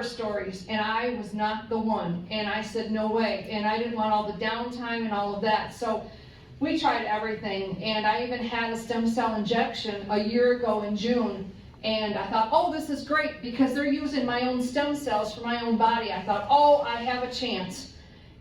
stories, and I was not the one. And I said, no way. And I didn't want all the downtime and all of that. So we tried everything, and I even had a stem cell injection a year ago in June. And I thought, oh, this is great, because they're using my own stem cells for my own body. I thought, oh, I have a chance.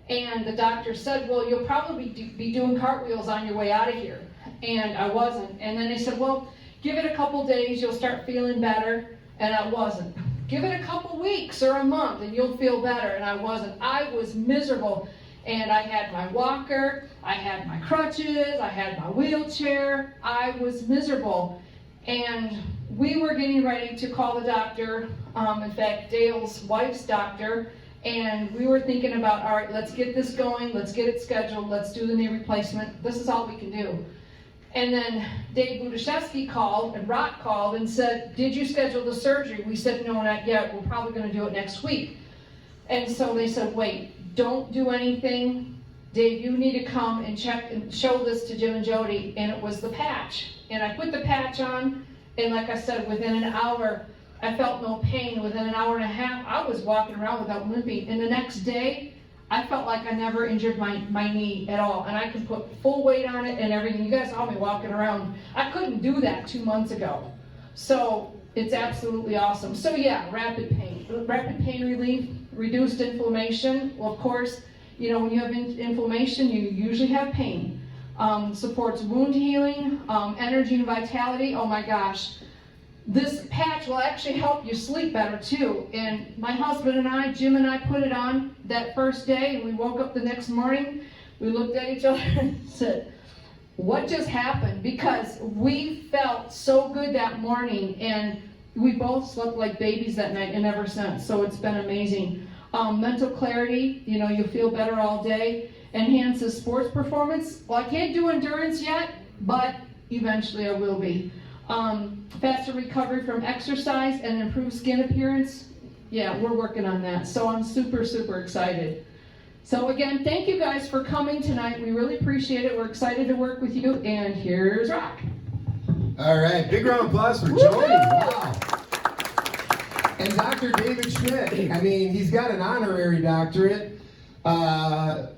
And the doctor said, well, you'll probably be doing cartwheels on your way out of here. And I wasn't. And then they said, well, give it a couple days, you'll start feeling better. And I wasn't. Give it a couple weeks or a month and you'll feel better. And I wasn't. I was miserable. And I had my walker, I had my crutches, I had my wheelchair. I was miserable. And we were getting ready to call the doctor, in fact, Dale's wife's doctor, and we were thinking about, all right, let's get this going, let's get it scheduled, let's do the knee replacement. This is all we can do. And then Dave Budashevsky called, and Rock called and said, did you schedule the surgery? We said, no, not yet. We're probably going to do it next week. And so they said, wait, don't do anything. Dave, you need to come and check and show this to Jim and Jody. And it was the patch. And I put the patch on, and like I said, within an hour, I felt no pain. Within an hour and a half, I was walking around without limping. And the next day, I felt like I never injured my knee at all. And I could put full weight on it and everything. You guys saw me walking around. I couldn't do that 2 months ago. So it's absolutely awesome. So yeah, rapid pain relief, reduced inflammation. Well, of course, you know, when you have inflammation, you usually have pain. Supports wound healing, energy and vitality. Oh my gosh. This patch will actually help you sleep better too. And my husband and I, Jim and I, put it on that first day, and we woke up the next morning, we looked at each other and said, what just happened? Because we felt so good that morning, and we both slept like babies that night and ever since. So it's been amazing. Mental clarity, you know, you feel better all day. Enhances sports performance. Well, I can't do endurance yet, but eventually I will be. Faster recovery from exercise and improved skin appearance. Yeah, we're working on that. So I'm super, super excited. So again, thank you guys for coming tonight. We really appreciate it. We're excited to work with you. And here's Rock. All right, big round of applause for Jody. Wow. And Dr. David Schmidt. I mean, he's got an honorary doctorate,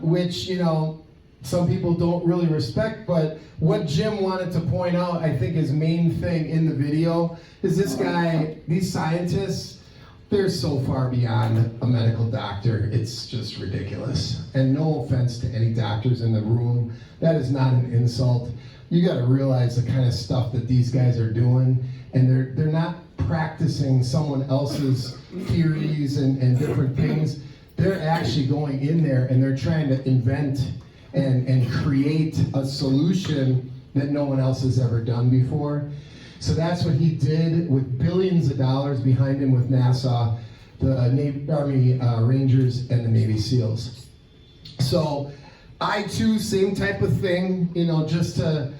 which, you know, some people don't really respect, but what Jim wanted to point out, I think his main thing in the video, is this guy, these scientists, they're so far beyond a medical doctor, it's just ridiculous. And no offense to any doctors in the room, that is not an insult. You gotta realize the kind of stuff that these guys are doing, and they're not practicing someone else's theories and different things. They're actually going in there and they're trying to invent and create a solution that no one else has ever done before. So that's what he did with billions of dollars behind him with NASA, the Navy, Army Rangers, and the Navy SEALs. So I too, same type of thing, you know, just to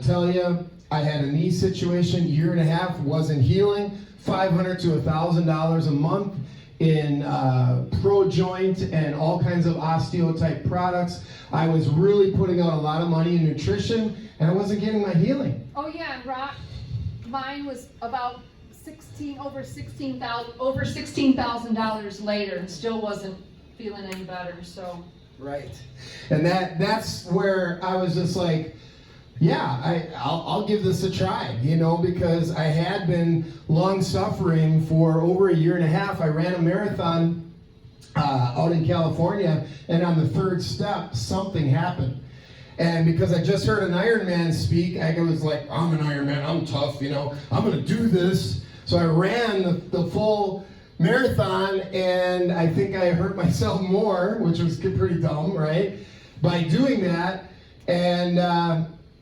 tell you, I had a knee situation, year and a half, wasn't healing, $500 to $1,000 a month in Pro Joint and all kinds of osteo type products. I was really putting out a lot of money in nutrition, and I wasn't getting my healing. Oh yeah, and Rock, mine was about over $16,000 later, and still wasn't feeling any better. So right, and that's where I was just like, yeah, I'll give this a try, you know, because I had been long suffering for over a year and a half. I ran a marathon out in California, and on the third step, something happened. And because I just heard an Ironman speak, I was like, I'm an Ironman, I'm tough, you know, I'm gonna do this. So I ran the full marathon, and I think I hurt myself more, which was pretty dumb, right, by doing that. And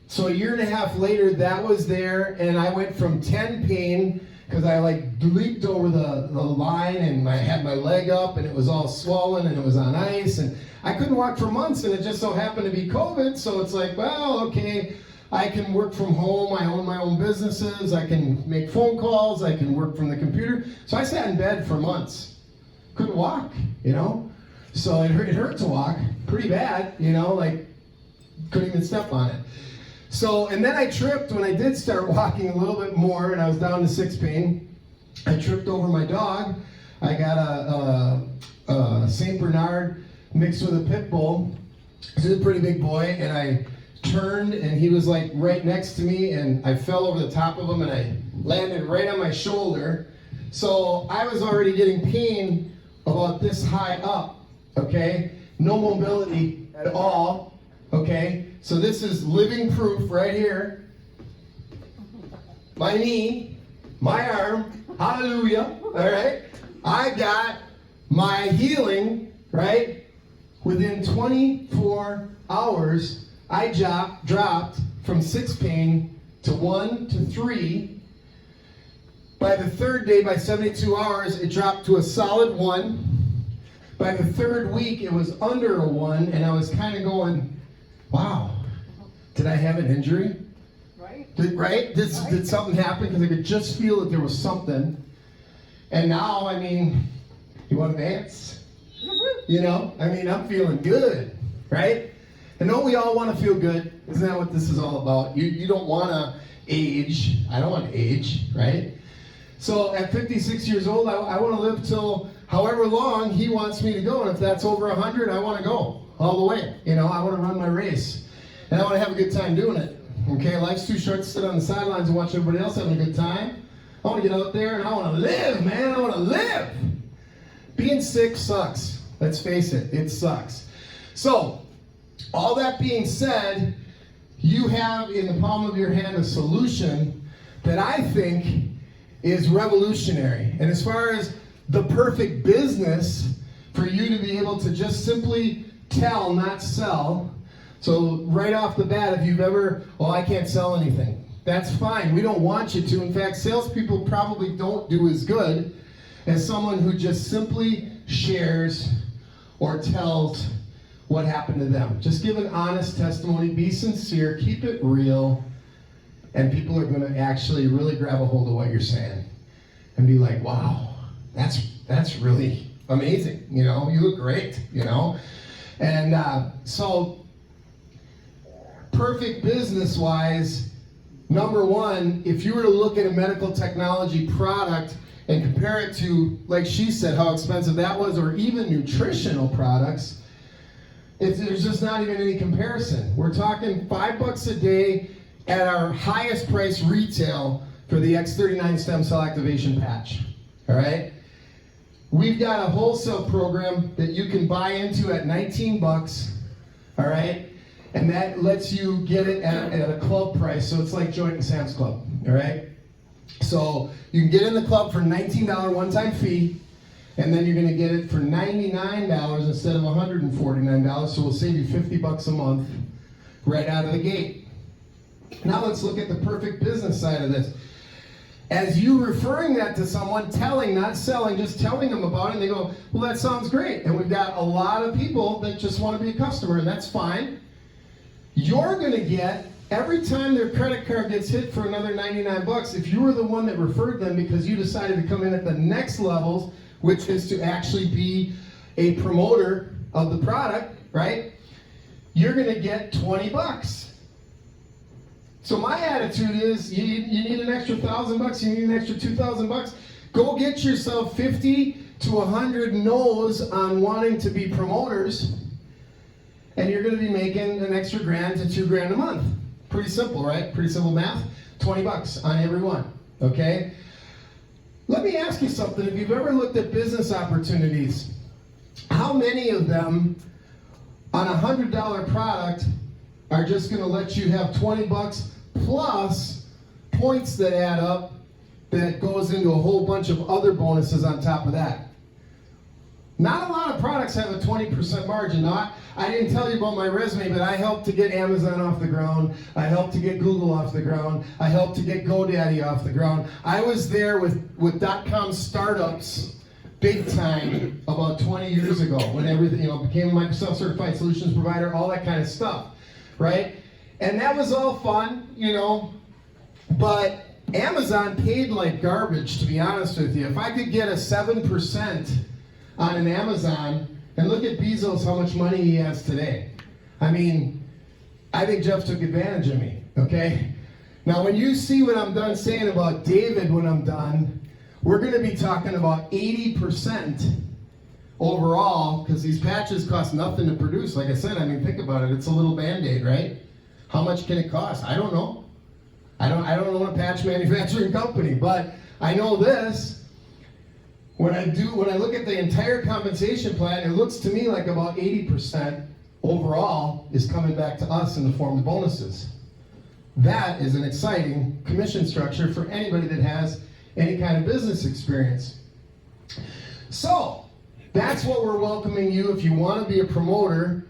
so a year and a half later, that was there, and I went from 10 pain, because I like leaped over the line, and I had my leg up, and it was all swollen, and it was on ice, and I couldn't walk for months, and it just so happened to be COVID, so it's like, well, okay, I can work from home, I own my own businesses, I can make phone calls, I can work from the computer. So I sat in bed for months, couldn't walk, you know? So it hurt to walk, pretty bad, you know, like couldn't even step on it. So, and then I tripped when I did start walking a little bit more, and I was down to 6 pain. I tripped over my dog. I got a Saint Bernard mixed with a pit bull. He's a pretty big boy, and I turned, and he was like right next to me, and I fell over the top of him, and I landed right on my shoulder. So I was already getting pain about this high up, okay? No mobility at all, okay? So this is living proof right here. My knee, my arm, hallelujah, all right? I got my healing, right? Within 24 hours, I dropped from 6 pain to 1 to 3. By the third day, by 72 hours, it dropped to a solid 1. By the third week, it was under a 1, and I was kind of going, wow, did I have an injury? Right? Did something happen? Because I could just feel that there was something. And now, I mean, you want to dance? You know, I mean, I'm feeling good, right? And don't we all want to feel good? Isn't that what this is all about? You don't want to age. I don't want to age, right? So at 56 years old, I want to live till however long he wants me to go. And if that's over 100, I want to go all the way. You know, I want to run my race. And I want to have a good time doing it. Okay, life's too short to sit on the sidelines and watch everybody else having a good time. I want to get out there and I want to live, man. I want to live. Being sick sucks. Let's face it, it sucks. So, all that being said, you have in the palm of your hand a solution that I think is revolutionary. And as far as the perfect business for you to be able to just simply tell, not sell. So right off the bat, if you've ever, oh, I can't sell anything. That's fine. We don't want you to. In fact, salespeople probably don't do as good as someone who just simply shares or tells what happened to them. Just give an honest testimony, be sincere, keep it real, and people are going to actually really grab a hold of what you're saying and be like, wow, that's really amazing. You know, you look great, you know. And so perfect business-wise, number one, if you were to look at a medical technology product and compare it to, like she said, how expensive that was, or even nutritional products, there's just not even any comparison. We're talking $5 a day at our highest price retail for the X39 stem cell activation patch. All right? We've got a wholesale program that you can buy into at $19. All right? And that lets you get it at a club price. So it's like Joint and Sam's Club. All right? So you can get in the club for $19 one-time fee, and then you're going to get it for $99 instead of $149. So we'll save you $50 a month right out of the gate. Now let's look at the perfect business side of this. As you referring that to someone, telling, not selling, just telling them about it, and they go, well, that sounds great. And we've got a lot of people that just want to be a customer, and that's fine. You're going to get, every time their credit card gets hit for another $99, if you were the one that referred them because you decided to come in at the next levels, which is to actually be a promoter of the product, right? You're going to get $20. So my attitude is, you need an extra $1,000, you need an extra $2,000. Go get yourself 50 to 100 no's on wanting to be promoters, and you're going to be making an extra $1,000 to $2,000 a month. Pretty simple, right? Pretty simple math. $20 on every one, okay? Let me ask you something. If you've ever looked at business opportunities, how many of them on a $100 product are just going to let you have $20 plus points that add up that goes into a whole bunch of other bonuses on top of that? Not a lot of products have a 20% margin. Now, I didn't tell you about my resume, but I helped to get Amazon off the ground. I helped to get Google off the ground. I helped to get GoDaddy off the ground. I was there with .com startups big time about 20 years ago when everything, became a Microsoft certified solutions provider, all that kind of stuff, right? And that was all fun, but Amazon paid like garbage, to be honest with you. If I could get a 7% on an Amazon, and look at Bezos, how much money he has today. I mean, I think Jeff took advantage of me, okay? Now, when you see what I'm done saying about David when I'm done, we're going to be talking about 80% overall, because these patches cost nothing to produce. Like I said, I mean, think about it. It's a little Band-Aid, right? How much can it cost? I don't know. I don't own a patch manufacturing company, but I know this. When I look at the entire compensation plan, it looks to me like about 80% overall is coming back to us in the form of bonuses. That is an exciting commission structure for anybody that has any kind of business experience. So, that's what we're welcoming you if you want to be a promoter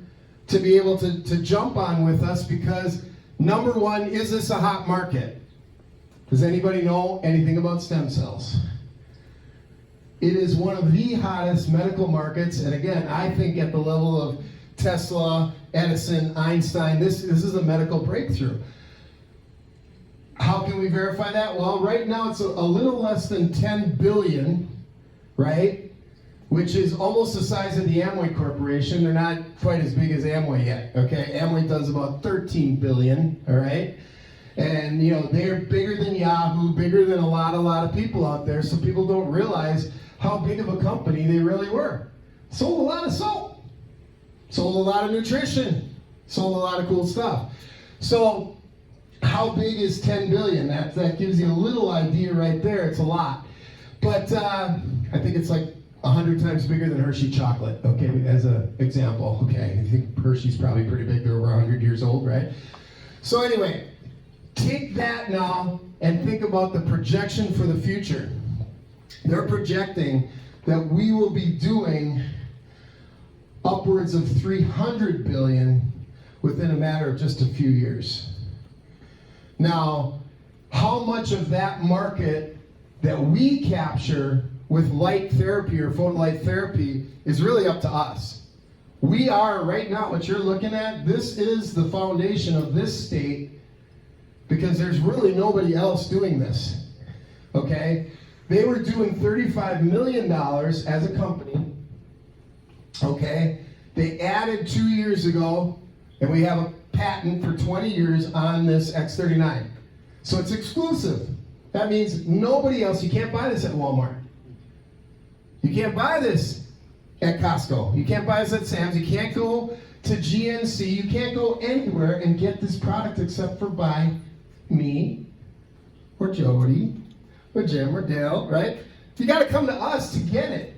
to be able to jump on with us, because number one, is this a hot market? Does anybody know anything about stem cells? It is one of the hottest medical markets, and again, I think at the level of Tesla, Edison, Einstein, this is a medical breakthrough. How can we verify that? Well, right now it's a little less than 10 billion, right? Which is almost the size of the Amway Corporation. They're not quite as big as Amway yet, okay? Amway does about 13 billion, all right? And, you know, they're bigger than Yahoo, bigger than a lot of people out there, so people don't realize how big of a company they really were. Sold a lot of soap. Sold a lot of nutrition. Sold a lot of cool stuff. So, how big is 10 billion? That gives you a little idea right there. It's a lot. But I think it's like 100 times bigger than Hershey chocolate, okay, as an example. Okay, I think Hershey's probably pretty big. They're over 100 years old, right? So anyway, take that now and think about the projection for the future. They're projecting that we will be doing upwards of 300 billion within a matter of just a few years. Now, how much of that market that we capture with light therapy or photolight therapy is really up to us. We are, right now, what you're looking at, this is the foundation of this state, because there's really nobody else doing this, okay? They were doing $35 million as a company, okay? They added 2 years ago, and we have a patent for 20 years on this X39. So it's exclusive. That means nobody else, you can't buy this at Walmart. You can't buy this at Costco. You can't buy this at Sam's. You can't go to GNC. You can't go anywhere and get this product except for by me, or Jody, or Jim, or Dale, right? You got to come to us to get it.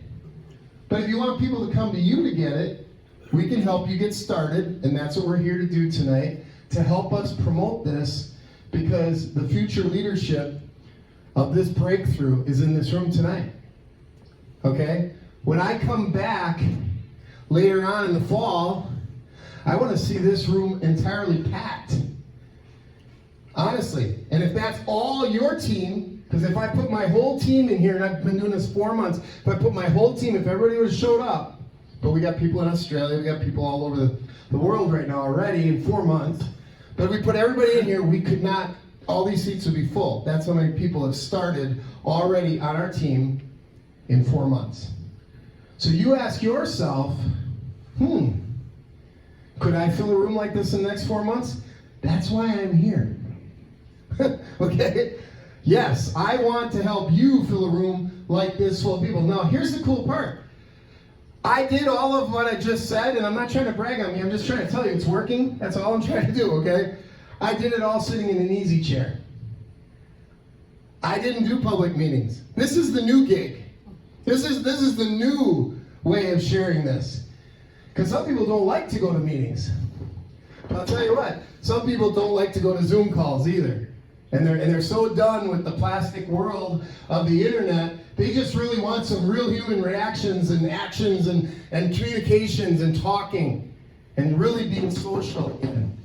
But if you want people to come to you to get it, we can help you get started, and that's what we're here to do tonight, to help us promote this, because the future leadership of this breakthrough is in this room tonight. Okay? When I come back later on in the fall, I want to see this room entirely packed. Honestly. And if that's all your team, because if I put my whole team in here, and I've been doing this 4 months, if I put my whole team, if everybody would have showed up, but we got people in Australia, we got people all over the world right now already in 4 months, but if we put everybody in here, we could not, all these seats would be full. That's how many people have started already on our team in 4 months. So you ask yourself, could I fill a room like this in the next 4 months? That's why I'm here. Okay? Yes, I want to help you fill a room like this full of people. Now, here's the cool part. I did all of what I just said, and I'm not trying to brag on me. I'm just trying to tell you it's working. That's all I'm trying to do, okay? I did it all sitting in an easy chair. I didn't do public meetings. This is the new gig. This is the new way of sharing this. Because some people don't like to go to meetings. But I'll tell you what, some people don't like to go to Zoom calls either. And they're so done with the plastic world of the internet, they just really want some real human reactions and actions and communications and talking and really being social even.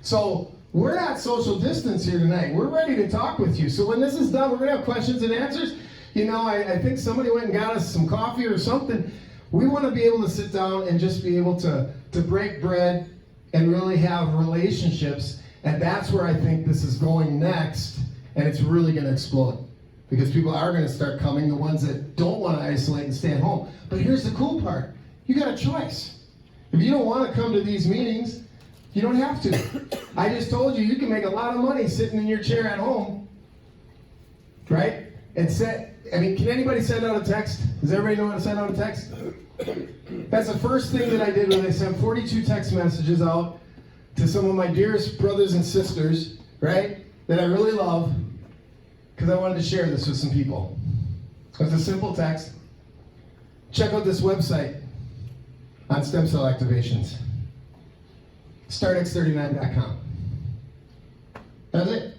So we're not social distance here tonight. We're ready to talk with you. So when this is done, we're going to have questions and answers. You know, I think somebody went and got us some coffee or something. We want to be able to sit down and just be able to break bread and really have relationships. And that's where I think this is going next, and it's really going to explode. Because people are going to start coming, the ones that don't want to isolate and stay at home. But here's the cool part. You got a choice. If you don't want to come to these meetings, you don't have to. I just told you, you can make a lot of money sitting in your chair at home, right? And I mean, can anybody send out a text? Does everybody know how to send out a text? That's the first thing that I did when I sent 42 text messages out to some of my dearest brothers and sisters, right, that I really love, because I wanted to share this with some people. It's a simple text. Check out this website on stem cell activations. StartX39.com. That's it.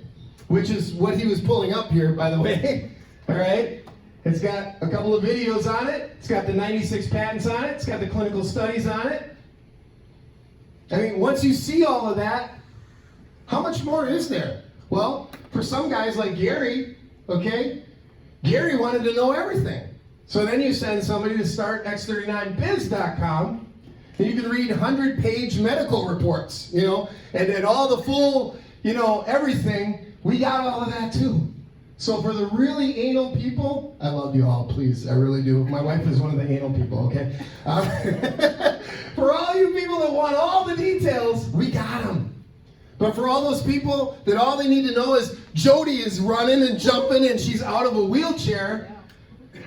Which is what he was pulling up here, by the way. All right? It's got a couple of videos on it. It's got the 96 patents on it. It's got the clinical studies on it. I mean, once you see all of that, how much more is there? Well, for some guys like Gary, okay, Gary wanted to know everything. So then you send somebody to StartX39biz.com, and you can read 100-page medical reports, you know, and all the full, you know, everything. We got all of that too. So for the really anal people, I love you all, please, I really do. My wife is one of the anal people, okay? For all you people that want all the details, we got them. But for all those people that all they need to know is Jody is running and jumping and she's out of a wheelchair,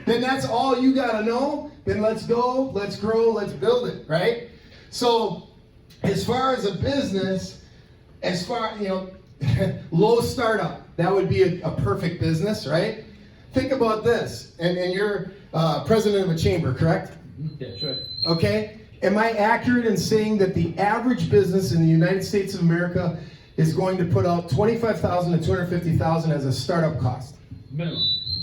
then that's all you got to know. Then let's go, let's grow, let's build it, right? So as far as a business, as far, you know, low startup, that would be a perfect business, right? Think about this, and you're president of a chamber, correct? Yeah, sure. Okay, am I accurate in saying that the average business in the United States of America is going to put out $25,000 to $250,000 as a startup cost?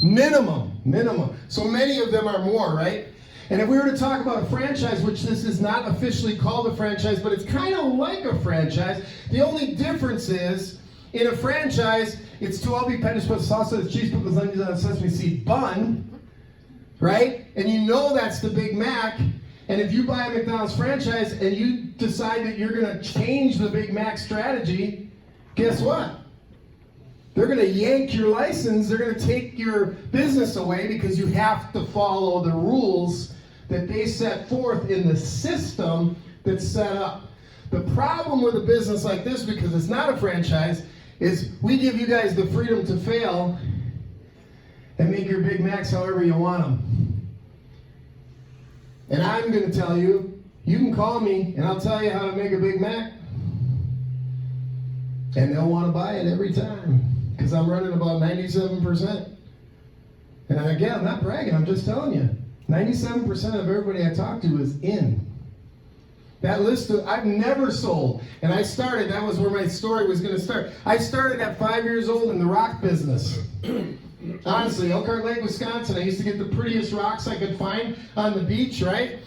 Minimum. So many of them are more, right? And if we were to talk about a franchise, which this is not officially called a franchise, but it's kind of like a franchise, the only difference is, in a franchise, it's 12 pennies for salsa, cheese, pickles, onions, and a sesame seed bun, right? And you know that's the Big Mac. And if you buy a McDonald's franchise and you decide that you're going to change the Big Mac strategy, guess what? They're going to yank your license. They're going to take your business away because you have to follow the rules that they set forth in the system that's set up. The problem with a business like this, because it's not a franchise, is we give you guys the freedom to fail and make your Big Macs however you want them. And I'm going to tell you, you can call me and I'll tell you how to make a Big Mac. And they'll want to buy it every time because I'm running about 97%. And again, I'm not bragging, I'm just telling you. 97% of everybody I talk to is in. That list I've never sold. And I started, that was where my story was going to start. I started at 5 years old in the rock business. Honestly, Elkhart Lake, Wisconsin, I used to get the prettiest rocks I could find on the beach, right?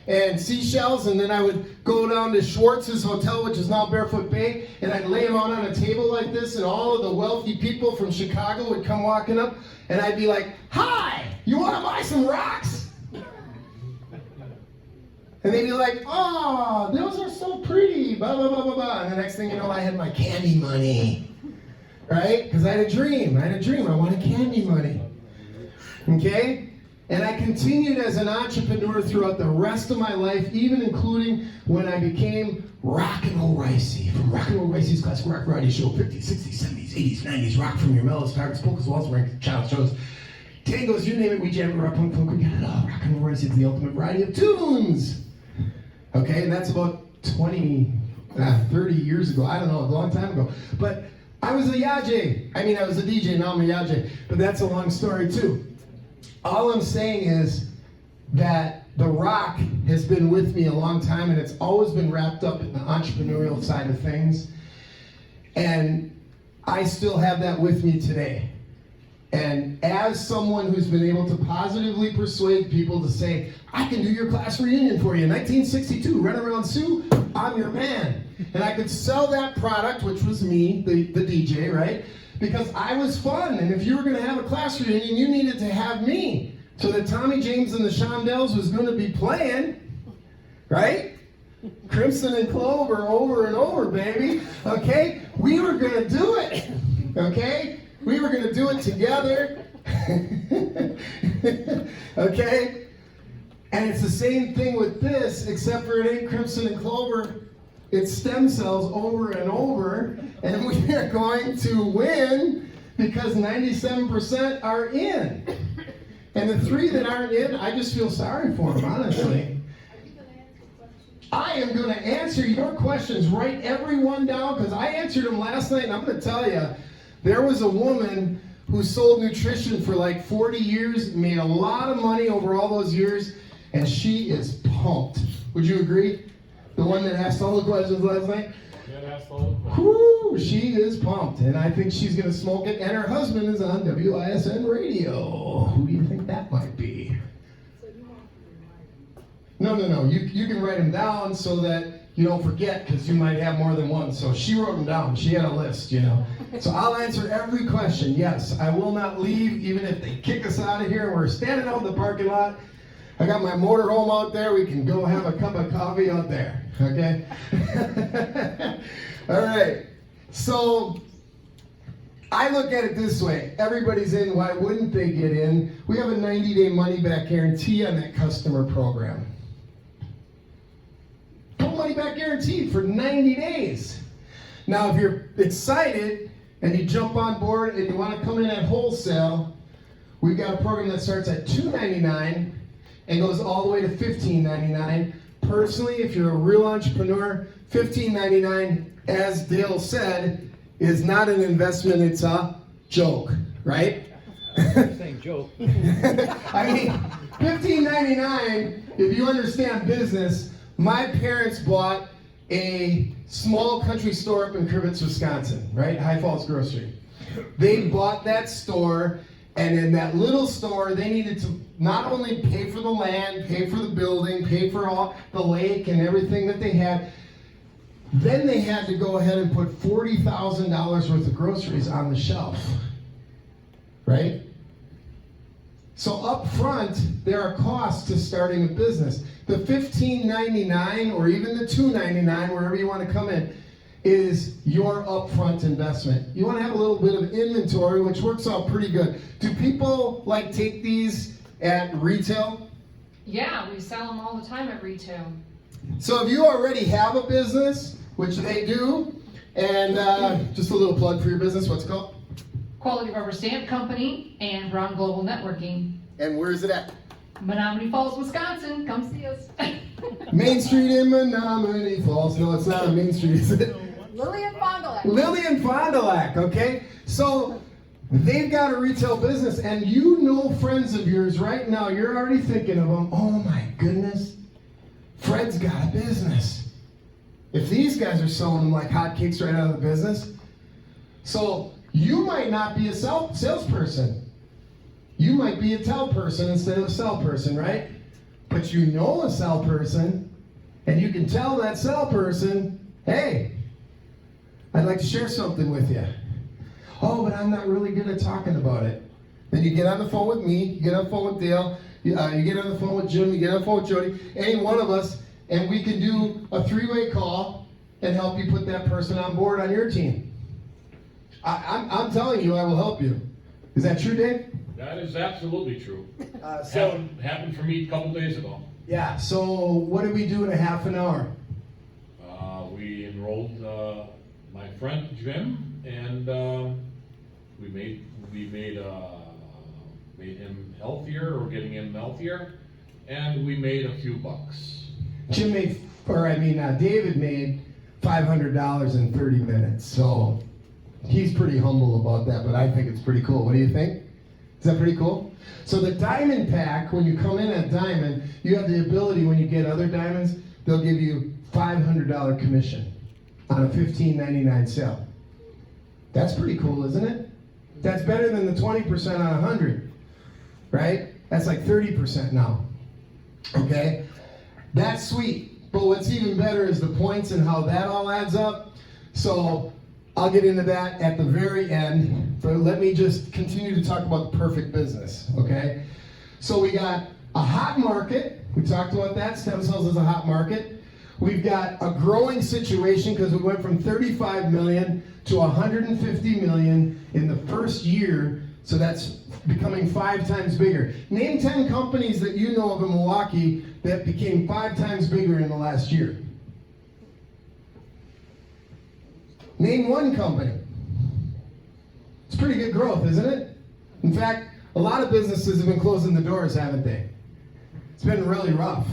And seashells, and then I would go down to Schwartz's Hotel, which is now Barefoot Bay, and I'd lay them out on a table like this, and all of the wealthy people from Chicago would come walking up, and I'd be like, "Hi, you want to buy some rocks?" And they'd be like, "Oh, those are so pretty, blah, blah, blah, blah, blah." And the next thing you know, I had my candy money, right? Because I had a dream. I wanted candy money, okay? And I continued as an entrepreneur throughout the rest of my life, even including when I became Rockin' Ricey, from Rockin' Ricey's Classic Rock Variety Show, 50s, 60s, 70s, 80s, 90s, rock from your mellows, targets, polkas, waltz, ranks, child shows, tangos, you name it, we jam it, rock, punk, we got it all. Rockin' Ricey is the ultimate variety of tunes. Okay, and that's about 30 years ago. I don't know, a long time ago. But I was a Yaje. I was a DJ, now I'm a Yaje. But that's a long story too. All I'm saying is that the rock has been with me a long time, and it's always been wrapped up in the entrepreneurial side of things. And I still have that with me today. And as someone who's been able to positively persuade people to say, "I can do your class reunion for you, 1962, Run Around Sue, I'm your man." And I could sell that product, which was me, the DJ, right? Because I was fun, and if you were going to have a class reunion, you needed to have me. So that Tommy James and the Shondells was going to be playing, right? Crimson and Clover over and over, baby. Okay? We were going to do it. Okay? We were going to do it together. Okay? And it's the same thing with this, except for it ain't Crimson and Clover. It's stem cells over and over. And we are going to win because 97% are in. And the 3 that aren't in, I just feel sorry for them, honestly. I am going to answer your questions. Write every one down, because I answered them last night, and I'm going to tell you, there was a woman who sold nutrition for like 40 years, made a lot of money over all those years, and she is pumped. Would you agree? The one that asked all the questions last night? Whoo, she is pumped, and I think she's going to smoke it, and her husband is on WISN radio. Who do you think that might be? No. You can write them down so that you don't forget, because you might have more than one. So she wrote them down. She had a list, So I'll answer every question. Yes, I will not leave, even if they kick us out of here and we're standing out in the parking lot. I got my motorhome out there. We can go have a cup of coffee out there, okay? All right. So I look at it this way. Everybody's in. Why wouldn't they get in? We have a 90-day money-back guarantee on that customer program. Full money-back guarantee for 90 days. Now, if you're excited and you jump on board and you want to come in at wholesale, we've got a program that starts at $2.99 and goes all the way to $15.99. Personally, if you're a real entrepreneur, $15.99, as Dale said, is not an investment, it's a joke, right? Saying joke. I mean, $15.99, if you understand business, my parents bought a small country store up in Crivitz, Wisconsin, right? High Falls Grocery. They bought that store, and in that little store, they needed to not only pay for the land, pay for the building, pay for all the lake and everything that they had, then they had to go ahead and put $40,000 worth of groceries on the shelf, right? So up front, there are costs to starting a business. The $15.99 or even the $2.99, wherever you want to come in, is your upfront investment. You want to have a little bit of inventory, which works out pretty good. Do people take these at retail? Yeah, we sell them all the time at retail. So if you already have a business, which they do, and just a little plug for your business, what's it called? Quality Rubber Stamp Company and Brown Global Networking. And where is it at? Menominee Falls, Wisconsin. Come see us. Main Street in Menominee Falls. No, it's not on Main Street, is it? Lillian Fond du Lac. Lillian Fond du Lac, okay? So they've got a retail business, and you know friends of yours right now, you're already thinking of them. Oh my goodness, Fred's got a business. If these guys are selling them like hotcakes right out of the business. So you might not be a salesperson. You might be a tell person instead of a sell person, right? But you know a sell person, and you can tell that sell person, hey, I'd like to share something with you. Oh, but I'm not really good at talking about it. Then you get on the phone with me, you get on the phone with Dale, you get on the phone with Jim, you get on the phone with Jody, any one of us, and we can do a 3-way call and help you put that person on board on your team. I'm telling you, I will help you. Is that true, Dave? That is absolutely true. So Happened for me a couple days ago. yeah, so what did we do in a half an hour? We enrolled my friend Jim, and we made him healthier, or getting him healthier, and we made a few bucks. David made $500 in 30 minutes, so he's pretty humble about that, but I think it's pretty cool. What do you think? Is that pretty cool? So the Diamond Pack, when you come in at Diamond, you have the ability, when you get other diamonds, they'll give you $500 commission on a $15.99 sale. That's pretty cool, isn't it? That's better than the 20% on 100, right? That's like 30% now, okay? That's sweet, but what's even better is the points and how that all adds up. So I'll get into that at the very end, but let me just continue to talk about the perfect business, okay? So we got a hot market. We talked about that. Stem cells is a hot market. We've got a growing situation because we went from 35 million to 150 million in the first year, so that's becoming 5 times bigger. Name 10 companies that you know of in Milwaukee that became 5 times bigger in the last year. Name one company. It's pretty good growth, isn't it? In fact, a lot of businesses have been closing the doors, haven't they? It's been really rough.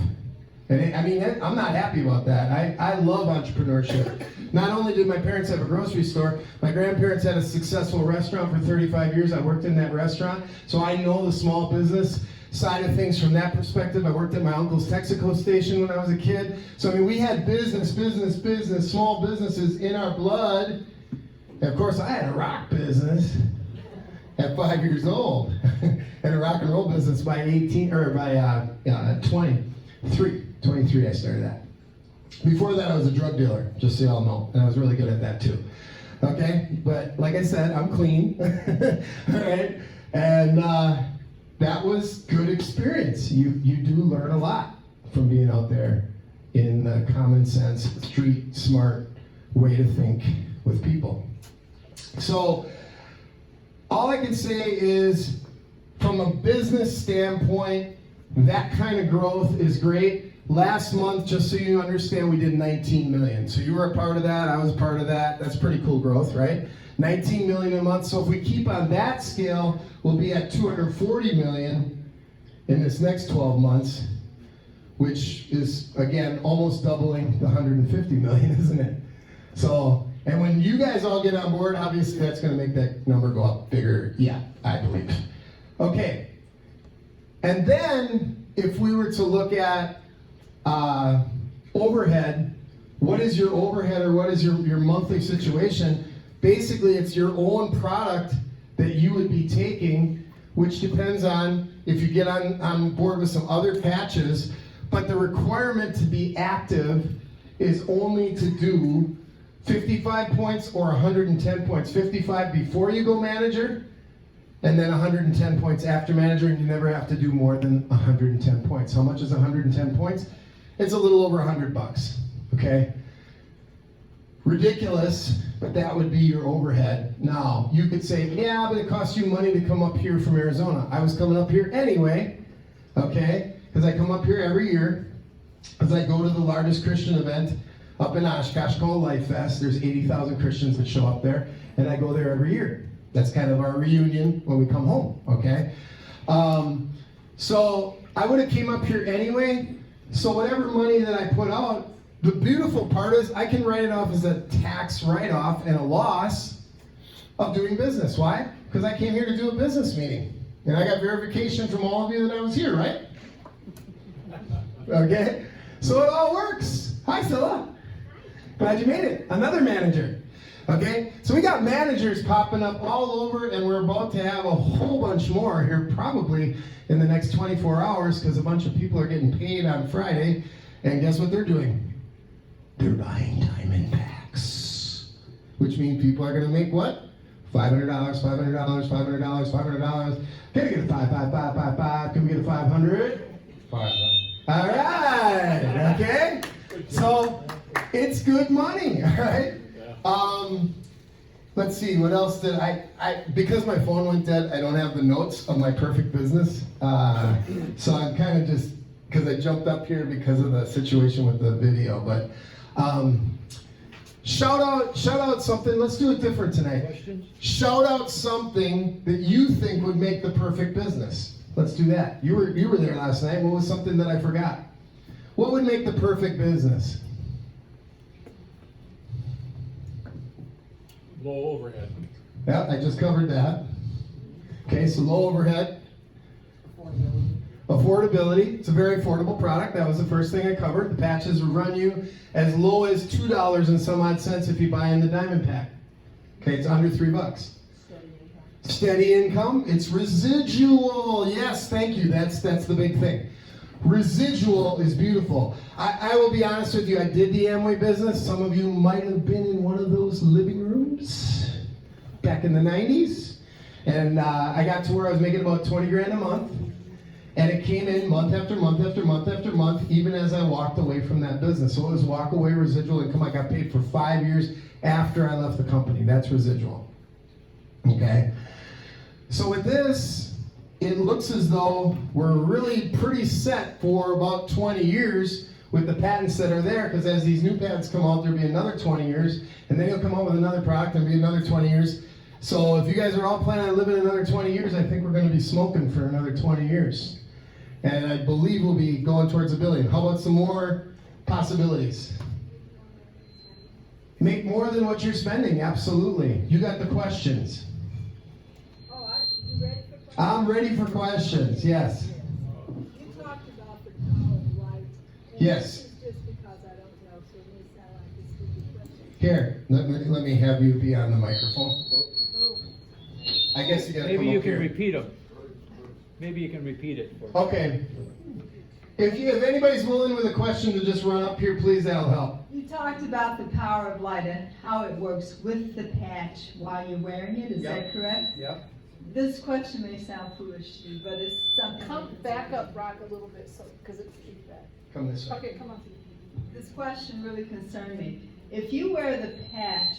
And I'm not happy about that. I love entrepreneurship. Not only did my parents have a grocery store, my grandparents had a successful restaurant for 35 years. I worked in that restaurant, so I know the small business side of things from that perspective. I worked at my uncle's Texaco station when I was a kid. So we had business, small businesses in our blood. And of course, I had a rock business at 5 years old, and a rock and roll business by 23 I started that. Before that, I was a drug dealer, just so y'all know, and I was really good at that too. Okay, but like I said, I'm clean, all right, and that was good experience. You do learn a lot from being out there in the common sense, street smart way to think with people. So all I can say is, from a business standpoint, that kind of growth is great. Last month, just so you understand, we did 19 million. So you were a part of that, I was part of that. That's pretty cool growth, right? 19 million a month. So if we keep on that scale, we'll be at 240 million in this next 12 months, which is, again, almost doubling the 150 million, isn't it? So, and when you guys all get on board, obviously that's going to make that number go up bigger. Yeah, I believe. Okay. And then, if we were to look at overhead, what is your overhead, or what is your monthly situation? Basically, it's your own product that you would be taking, which depends on if you get on board with some other patches, but the requirement to be active is only to do 55 points or 110 points. 55 before you go manager, and then 110 points after manager, and you never have to do more than 110 points. How much is 110 points? It's a little over $100, okay? Ridiculous, but that would be your overhead. Now, you could say, yeah, but it costs you money to come up here from Arizona. I was coming up here anyway, okay? Because I come up here every year, because I go to the largest Christian event up in Oshkosh called Life Fest. There's 80,000 Christians that show up there, and I go there every year. That's kind of our reunion when we come home, okay? So I would have came up here anyway, so whatever money that I put out, the beautiful part is I can write it off as a tax write-off and a loss of doing business. Why? Because I came here to do a business meeting. And I got verification from all of you that I was here, right? Okay? So it all works. Hi, Scylla. Glad you made it. Another manager. Okay? So we got managers popping up all over, and we're about to have a whole bunch more here probably in the next 24 hours, because a bunch of people are getting paid on Friday. And guess what they're doing? They're buying diamond packs. Which means people are going to make what? $500, $500, $500, $500. Can we get a 5? Can we get a 500? 500. All right, okay? So, it's good money, all right? Let's see, what else did I because my phone went dead, I don't have the notes of my perfect business. So I'm kind of just, because I jumped up here because of the situation with the video, but shout out something. Let's do it different tonight. Questions? Shout out something that you think would make the perfect business. Let's do that. You were there last night. What was something that I forgot? What would make the perfect business? Low overhead. Yeah, I just covered that. Okay, so low overhead. Affordability. It's a very affordable product. That was the first thing I covered. The patches will run you as low as $2 and some odd cents if you buy in the diamond pack. Okay, it's under $3. Steady income. It's residual. Yes, thank you. That's the big thing. Residual is beautiful. I will be honest with you, I did the Amway business. Some of you might have been in one of those living rooms back in the 90s. And I got to where I was making about 20 grand a month. And it came in month after month after month after month, even as I walked away from that business. So it was walk away residual income. I got paid for 5 years after I left the company. That's residual. Okay? So with this, it looks as though we're really pretty set for about 20 years with the patents that are there, because as these new patents come out, there'll be another 20 years, and then you'll come out with another product and be another 20 years. So if you guys are all planning on living another 20 years, I think we're going to be smoking for another 20 years. And I believe we'll be going towards $1 billion. How about some more possibilities? Make more than what you're spending, absolutely. You got the questions. You ready for questions? I'm ready for questions, yes. You talked about the power of light. And Yes. This is just because I don't know, so it may sound like a stupid question. Here, let me have you be on the microphone. Oh, I guess you got to Maybe come you up can here. repeat them. Maybe you can repeat it for me. Okay. If anybody's willing with a question to just run up here, please, that'll help. You talked about the power of light and how it works with the patch while you're wearing it, is that correct? Yep. This question may sound foolish to you, but it's something. come back up, Brock, a little bit, so, because it's feedback. Come this way. Okay, come on. This question really concerned me. If you wear the patch,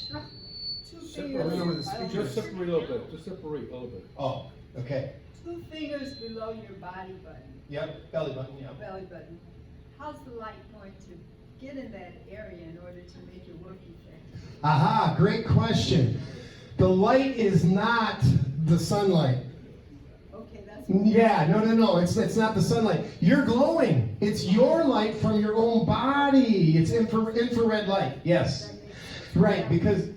Two Separate over the fingers, speaker. Just separate a little bit, just separate a little bit. Oh, okay. 2 fingers below your body button, Yep, belly button, yep. belly button, how's the light going to get in that area in order to make it work effective? Aha, great question. The light is not the sunlight. Okay, that's. Yeah, no, it's not the sunlight. You're glowing. It's your light from your own body. It's infrared light, yes. Right, because,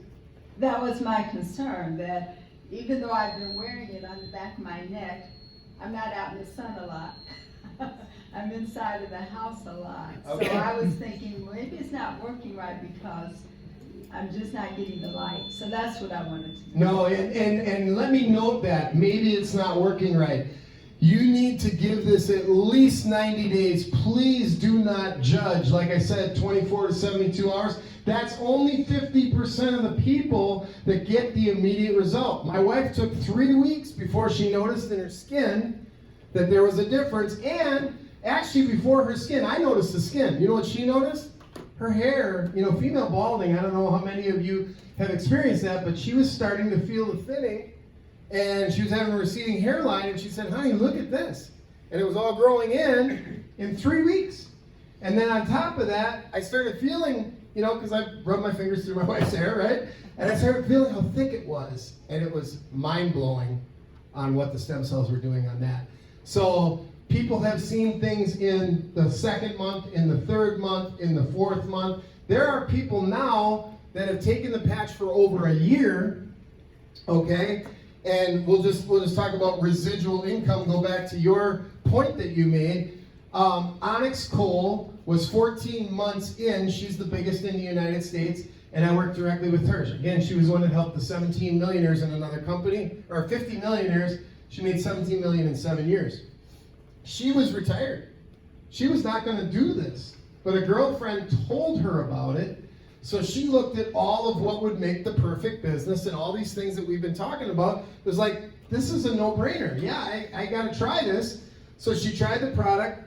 That was my concern, that even though I've been wearing it on the back of my neck, I'm not out in the sun a lot. I'm inside of the house a lot. Okay. So I was thinking, well, maybe it's not working right because I'm just not getting the light. So that's what I wanted to know. no, and let me note that. Maybe it's not working right. You need to give this at least 90 days. Please do not judge. Like I said, 24 to 72 hours. That's only 50% of the people that get the immediate result. My wife took 3 weeks before she noticed in her skin that there was a difference. And actually before her skin, I noticed the skin. You know what she noticed? Her hair, female balding, I don't know how many of you have experienced that, but she was starting to feel the thinning. And she was having a receding hairline, and she said, honey, look at this. And it was all growing in 3 weeks. And then on top of that, I started feeling, because I rubbed my fingers through my wife's hair, right? And I started feeling how thick it was. And it was mind-blowing on what the stem cells were doing on that. So people have seen things in the 2nd month, in the 3rd month, in the 4th month. There are people now that have taken the patch for over a year, okay? And we'll just talk about residual income. Go back to your point that you made. Onyx Cole was 14 months in. She's the biggest in the United States, and I worked directly with her. Again, she was one that helped the 17 millionaires in another company, or 50 millionaires. She made 17 million in 7 years. She was retired. She was not going to do this, but a girlfriend told her about it. So she looked at all of what would make the perfect business and all these things that we've been talking about. It was like, this is a no-brainer. Yeah, I got to try this. So she tried the product,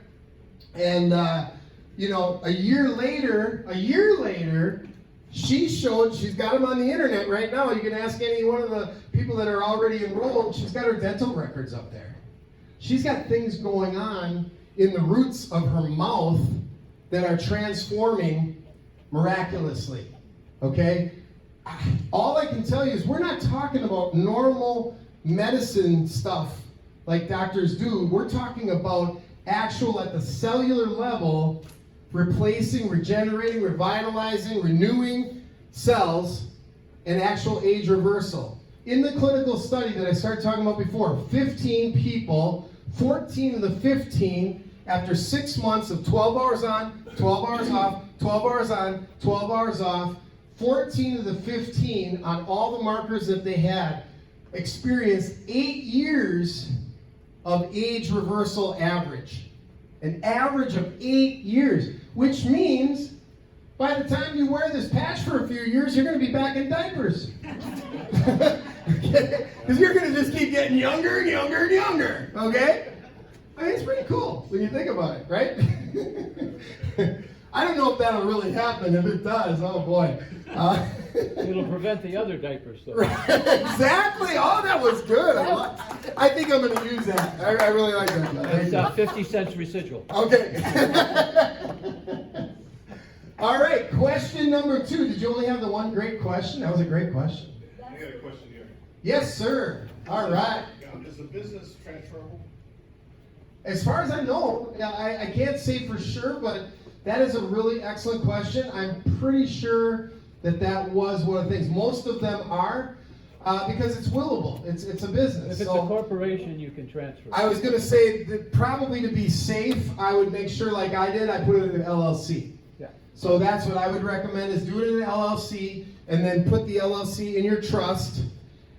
and a year later, she's got them on the internet right now. You can ask any one of the people that are already enrolled. She's got her dental records up there. She's got things going on in the roots of her mouth that are transforming miraculously, okay? All I can tell you is we're not talking about normal medicine stuff like doctors do. We're talking about actual, at the cellular level, replacing, regenerating, revitalizing, renewing cells, and actual age reversal. In the clinical study that I started talking about before, 15 people, 14 of the 15, after 6 months of 12 hours on, 12 hours off, 12 hours on, 12 hours off, 14 of the 15 on all the markers that they had experienced 8 years of age reversal average. An average of 8 years, which means by the time you wear this patch for a few years, you're going to be back in diapers. Because you're going to just keep getting younger and younger and younger, okay? I mean, it's pretty cool when you think about it, right? I don't know if that'll really happen. If it does, oh boy. It'll prevent the other diapers, though. Exactly. Oh, that was good. I think I'm going to use that. I really like that. It's 50 cents residual. Okay. All right. Question number 2. Did you only have the one great question? That was a great question. I got a question here. Yes, sir. All right. Yeah, is the business transferable? As far as I know, I can't say for sure, but that is a really excellent question. I'm pretty sure that was one of the things. Most of them are, because it's willable. It's a business. If it's So a corporation, you can transfer. I was gonna say that probably to be safe, I would make sure, like I did, I put it in an LLC. Yeah. So that's what I would recommend, is do it in an LLC, and then put the LLC in your trust,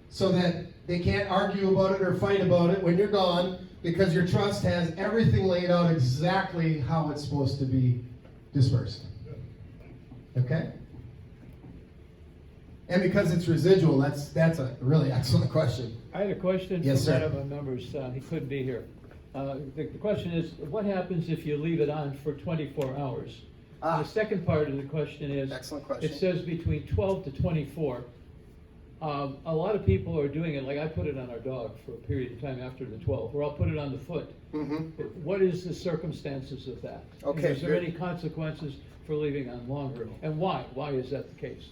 so that they can't argue about it or fight about it when you're gone, because your trust has everything laid out exactly how it's supposed to be dispersed. Okay? And because it's residual, that's a really excellent question. I had a question Yes, from sir. one of our members, he couldn't be here. The question is, what happens if you leave it on for 24 hours? Ah. The second part of the question is, Excellent question. it says between 12 to 24. A lot of people are doing it, like I put it on our dog for a period of time after the 12, or I'll put it on the foot. Mm-hmm. What is the circumstances of that? And Okay, is there good. any consequences for leaving on longer? And why? Why is that the case?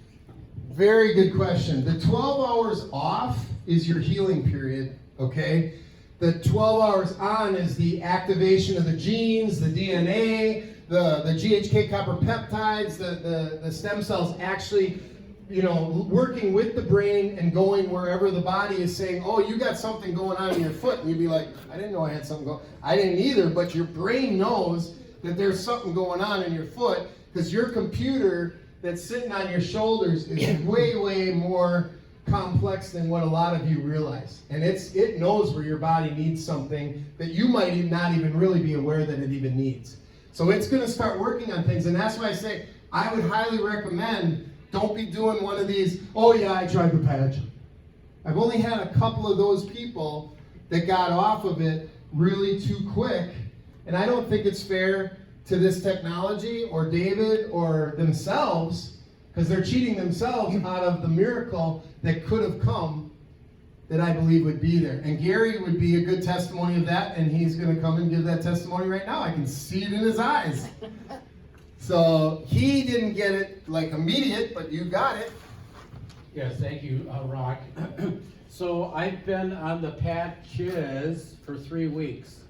Very good question. The 12 hours off is your healing period, okay? The 12 hours on is the activation of the genes, the DNA, the GHK copper peptides, the stem cells actually, working with the brain and going wherever the body is saying, oh, you got something going on in your foot. And you'd be like, I didn't know I had something going on. I didn't either, but your brain knows that there's something going on in your foot, because your computer that's sitting on your shoulders is way, way more complex than what a lot of you realize. And it knows where your body needs something that you might not even really be aware that it even needs. So it's going to start working on things. And that's why I say I would highly recommend, don't be doing one of these, oh yeah, I tried the patch. I've only had a couple of those people that got off of it really too quick. And I don't think it's fair to this technology or David or themselves, because they're cheating themselves out of the miracle that could have come, that I believe would be there. And Gary would be a good testimony of that, and he's going to come and give that testimony right now. I can see it in his eyes. So he didn't get it like immediate, but you got it. Yes, thank you, Rock. So I've been on the patches for 3 weeks.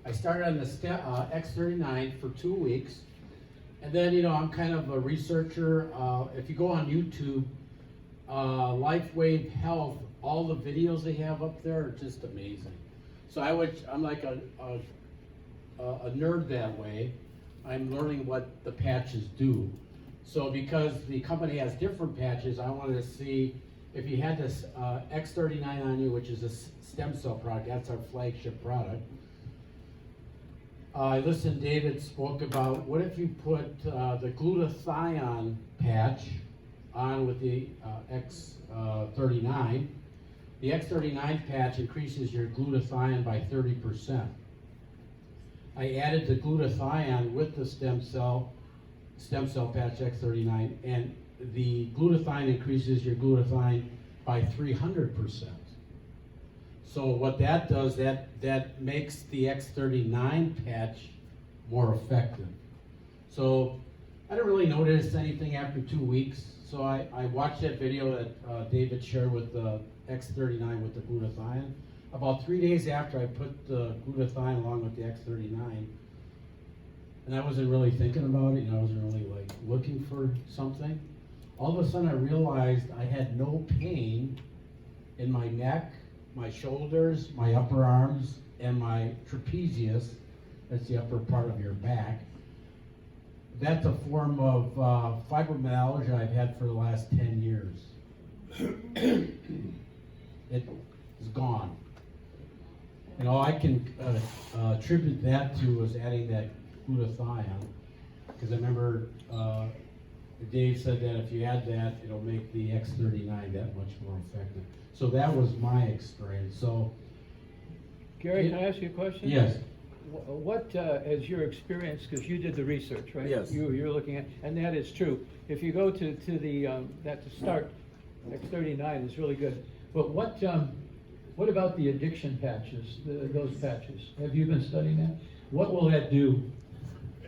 I started on the X39 for 2 weeks. And then, I'm kind of a researcher. If you go on YouTube, LifeWave Health, all the videos they have up there are just amazing. So I'm like a nerd that way. I'm learning what the patches do. So because the company has different patches, I wanted to see if you had this X39 on you, which is a stem cell product, that's our flagship product. I listened, David spoke about, what if you put the glutathione patch on with the X39. The X39 patch increases your glutathione by 30%. I added the glutathione with the stem cell patch X39, and the glutathione increases your glutathione by 300%. So what that does, that makes the X39 patch more effective. So I didn't really notice anything after 2 weeks. So I watched that video that David shared with the X39 with the glutathione. About 3 days after I put the glutathione along with the X39, and I wasn't really thinking about it, I wasn't really like looking for something. All of a sudden I realized I had no pain in my neck, my shoulders, my upper arms, and my trapezius, that's the upper part of your back. That's a form of fibromyalgia I've had for the last 10 years. It is gone. I can attribute that to us adding that glutathione, because I remember Dave said that if you add that, it'll make the X39 that much more effective. So that was my experience. So, Gary, can I ask you a question? yes. What is your experience, because you did the research, right? Yes. You're looking at, and that is true. If you go to the, that to start, X39 is really good. But what about the addiction patches, those patches? Have you been studying that? What will that do?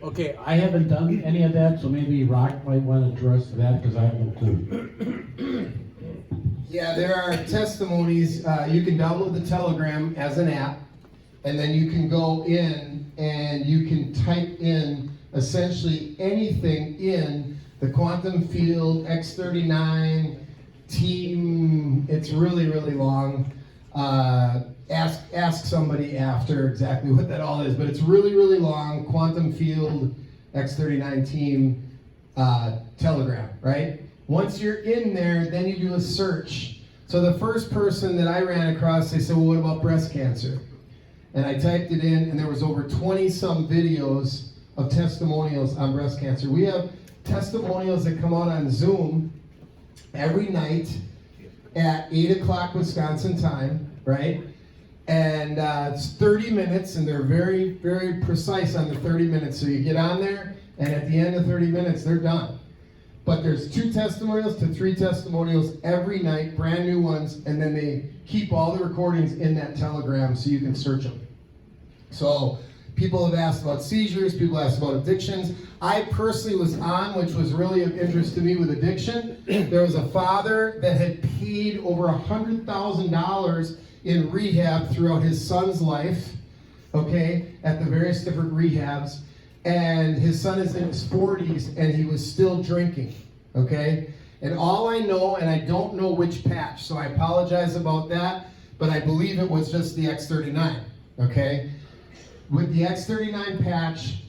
Okay, I haven't done any of that, so maybe Rock might want to address that, because I haven't too. Yeah, there are testimonies. You can download the Telegram as an app, and then you can go in and you can type in essentially anything in the quantum field X39 team. It's really, really long. Ask somebody after exactly what that all is, but it's really, really long. Quantum field X39 team Telegram, right? Once you're in there, then you do a search. So the first person that I ran across, they said, well, what about breast cancer? And I typed it in, and there was over 20-some videos of testimonials on breast cancer. We have testimonials that come out on Zoom every night at 8 o'clock Wisconsin time, right? And it's 30 minutes, and they're very, very precise on the 30 minutes. So you get on there, and at the end of 30 minutes, they're done. But there's 2 testimonials to 3 testimonials every night, brand new ones, and then they keep all the recordings in that Telegram so you can search them. So people have asked about seizures, people asked about addictions. I personally was on, which was really of interest to me with addiction. There was a father that had paid over $100,000 in rehab throughout his son's life, okay, at the various different rehabs. And his son is in his 40s, and he was still drinking, okay? And all I know, and I don't know which patch, so I apologize about that, but I believe it was just the X39, okay? With the X39 patch,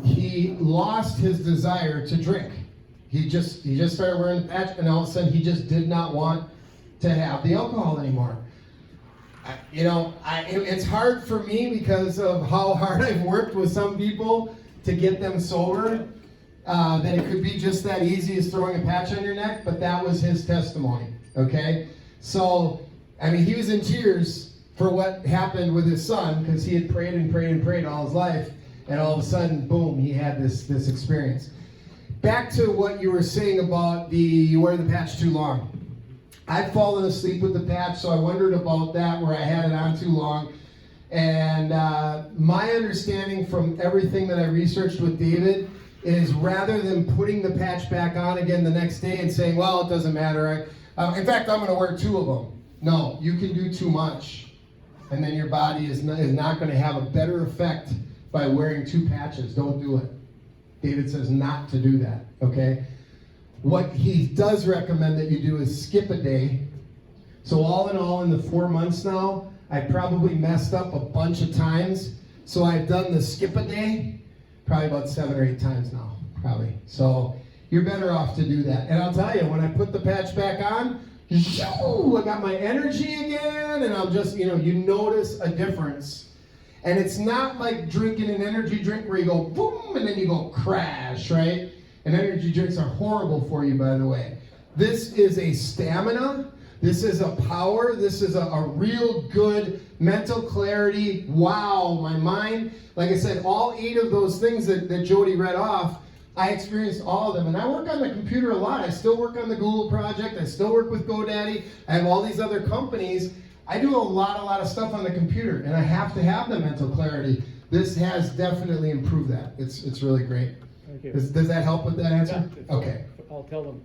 he lost his desire to drink. He just started wearing the patch, and all of a sudden he just did not want to have the alcohol anymore. It's hard for me because of how hard I've worked with some people to get them sober, that it could be just that easy as throwing a patch on your neck, but that was his testimony, okay? So, he was in tears for what happened with his son, because he had prayed and prayed and prayed all his life, and all of a sudden, boom, he had this experience. Back to what you were saying about you wear the patch too long. I've fallen asleep with the patch, so I wondered about that, where I had it on too long. And my understanding from everything that I researched with David is, rather than putting the patch back on again the next day and saying, well, it doesn't matter. In fact, I'm going to wear 2 of them. No, you can do too much, and then your body is not going to have a better effect by wearing 2 patches. Don't do it. David says not to do that, okay? What he does recommend that you do is skip a day. So all in all, in the 4 months now, I probably messed up a bunch of times. So I've done the skip a day probably about 7 or 8 times now, probably. So you're better off to do that. And I'll tell you, when I put the patch back on, I got my energy again, and I'll just, you notice a difference. And it's not like drinking an energy drink where you go boom, and then you go crash, right? And energy drinks are horrible for you, by the way. This is a stamina. This is a power. This is a real good mental clarity. Wow, my mind. Like I said, all 8 of those things that Jody read off, I experienced all of them. And I work on the computer a lot. I still work on the Google project. I still work with GoDaddy. I have all these other companies. I do a lot of stuff on the computer, and I have to have the mental clarity. This has definitely improved that. It's really great. Thank you. Does that help with that answer? Yeah, Okay. I'll tell them.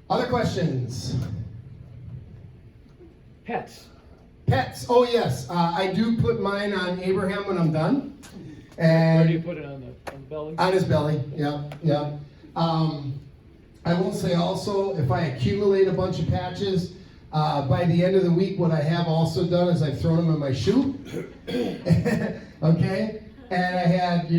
Other questions? Pets. Pets. Oh yes, I do put mine on Abraham when I'm done. Where do you And put it, on the belly? on his belly. Yeah. I will say also, if I accumulate a bunch of patches, by the end of the week, what I have also done is I've thrown them in my shoe. Okay? And I had,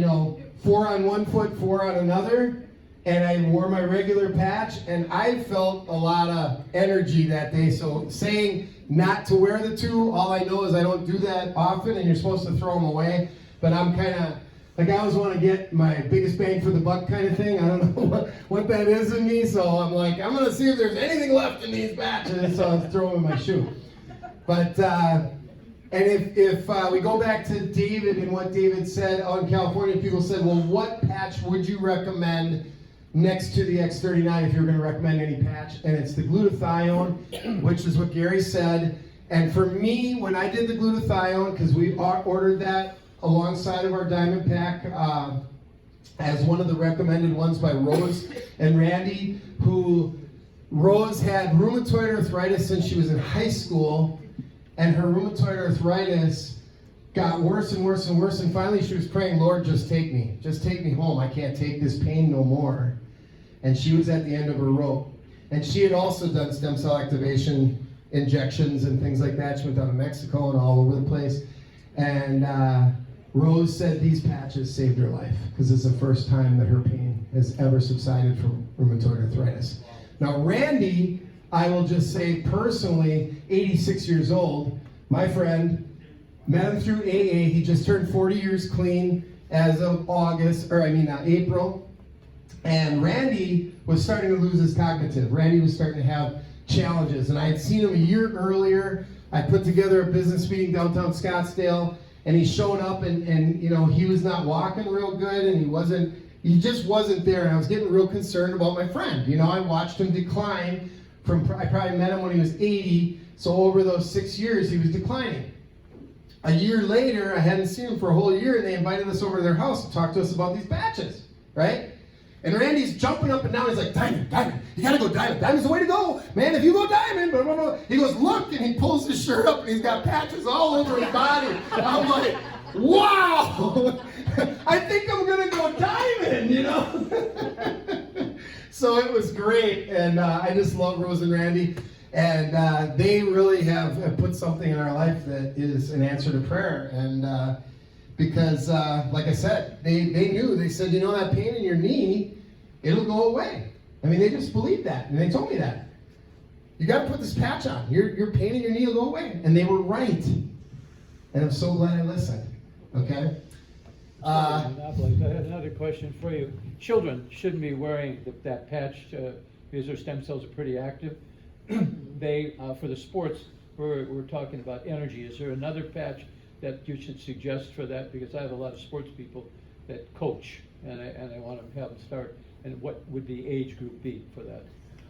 4 on one foot, 4 on another, and I wore my regular patch, and I felt a lot of energy that day. So saying not to wear the 2, all I know is I don't do that often, and you're supposed to throw them away. But I'm kind of, like, I always want to get my biggest bang for the buck kind of thing. I don't know what that is in me, so I'm like, I'm going to see if there's anything left in these patches, so I throw them in my shoe. But, and if we go back to David and what David said out in California, people said, well, what patch would you recommend next to the X39 if you were going to recommend any patch? And it's the glutathione, which is what Gary said. And for me, when I did the glutathione, because we ordered that alongside of our Diamond Pack as one of the recommended ones by Rose and Randy, who Rose had rheumatoid arthritis since she was in high school, and her rheumatoid arthritis got worse and worse and worse, and finally she was praying, Lord, just take me home. I can't take this pain no more. And she was at the end of her rope. And she had also done stem cell activation injections and things like that. She went down to Mexico and all over the place. And Rose said these patches saved her life, because it's the first time that her pain has ever subsided from rheumatoid arthritis. Now, Randy, I will just say personally, 86 years old, my friend, met him through AA. He just turned 40 years clean as of April. And Randy was starting to lose his cognitive. Randy was starting to have challenges. And I had seen him a year earlier. I put together a business meeting downtown Scottsdale, and he showed up and you know, he was not walking real good, and he just wasn't there. And I was getting real concerned about my friend. You know, I watched him decline I probably met him when he was 80, so over those 6 years, he was declining. A year later, I hadn't seen him for a whole year, and they invited us over to their house to talk to us about these patches, right? And Randy's jumping up and down. He's like, Diamond, you gotta go Diamond. Diamond's the way to go. Man, if you go Diamond, blah, blah, blah. He goes, look, and he pulls his shirt up, and he's got patches all over his body. I'm like, wow, I think I'm gonna go Diamond, you know? So it was great, and I just love Rose and Randy. And they really have put something in our life that is an answer to prayer. And because, like I said, they knew. They said, you know, that pain in your knee, it'll go away. I mean, they just believed that, and they told me that. You got to put this patch on. Your pain in your knee will go away. And they were right. And I'm so glad I listened. Okay? I had another question for you. Children shouldn't be wearing that patch because their stem cells are pretty active. They, for the sports, we're talking about energy. Is there another patch that you should suggest for that? Because I have a lot of sports people that coach, and I want to have them start. And what would the age group be for that?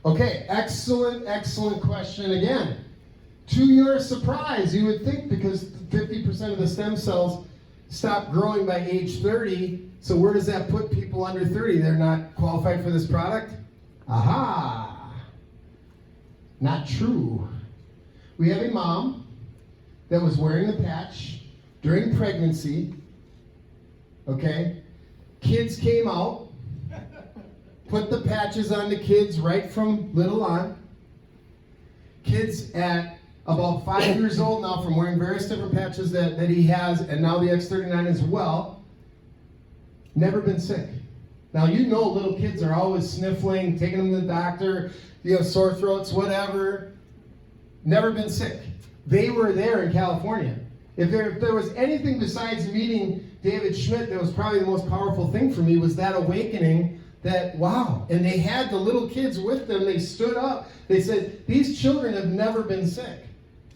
Okay, excellent question again. To your surprise, you would think because 50% of the stem cells stop growing by age 30, so where does that put people under 30? They're not qualified for this product? Aha! Not true. We have a mom that was wearing the patch during pregnancy, okay? Kids came out, put the patches on the kids right from little on. Kids at about 5 years old now, from wearing various different patches that he has, and now the X39 as well, never been sick. Now, you know little kids are always sniffling, taking them to the doctor, you know, sore throats, whatever. Never been sick. They were there in California. If there was anything besides meeting David Schmidt that was probably the most powerful thing for me, was that awakening that, wow. And they had the little kids with them. They stood up. They said, these children have never been sick.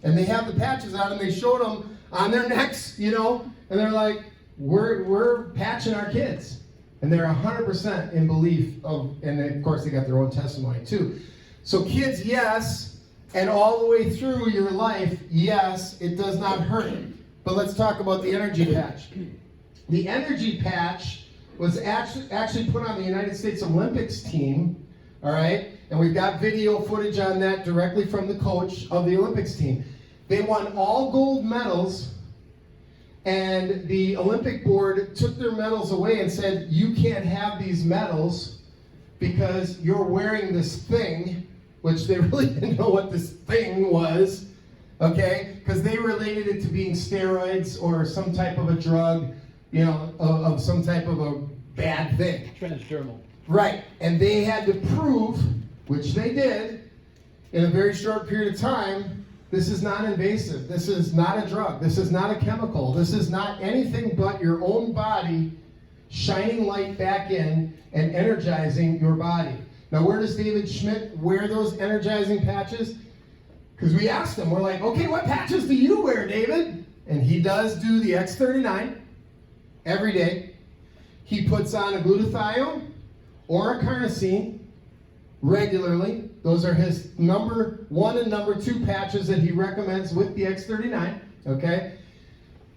And they have the patches on, and they showed them on their necks, you know, and they're like, we're patching our kids. And they're 100% in belief of, and of course they got their own testimony too. So kids, yes, and all the way through your life, yes, it does not hurt. But let's talk about the energy patch. The energy patch was actually put on the United States Olympics team, all right? And we've got video footage on that directly from the coach of the Olympics team. They won all gold medals, and the Olympic board took their medals away and said, you can't have these medals because you're wearing this thing, which they really didn't know what this thing was, okay? Because they related it to being steroids or some type of a drug, you know, of some type of a bad thing. Transdermal. Right, and they had to prove, which they did, in a very short period of time, this is not invasive, this is not a drug, this is not a chemical, this is not anything but your own body shining light back in and energizing your body. Now, where does David Schmidt wear those energizing patches? Because we asked him, we're like, okay, what patches do you wear, David? And he does do the X39 every day. He puts on a glutathione or a carnosine regularly. Those are his number 1 and number 2 patches that he recommends with the X39, okay?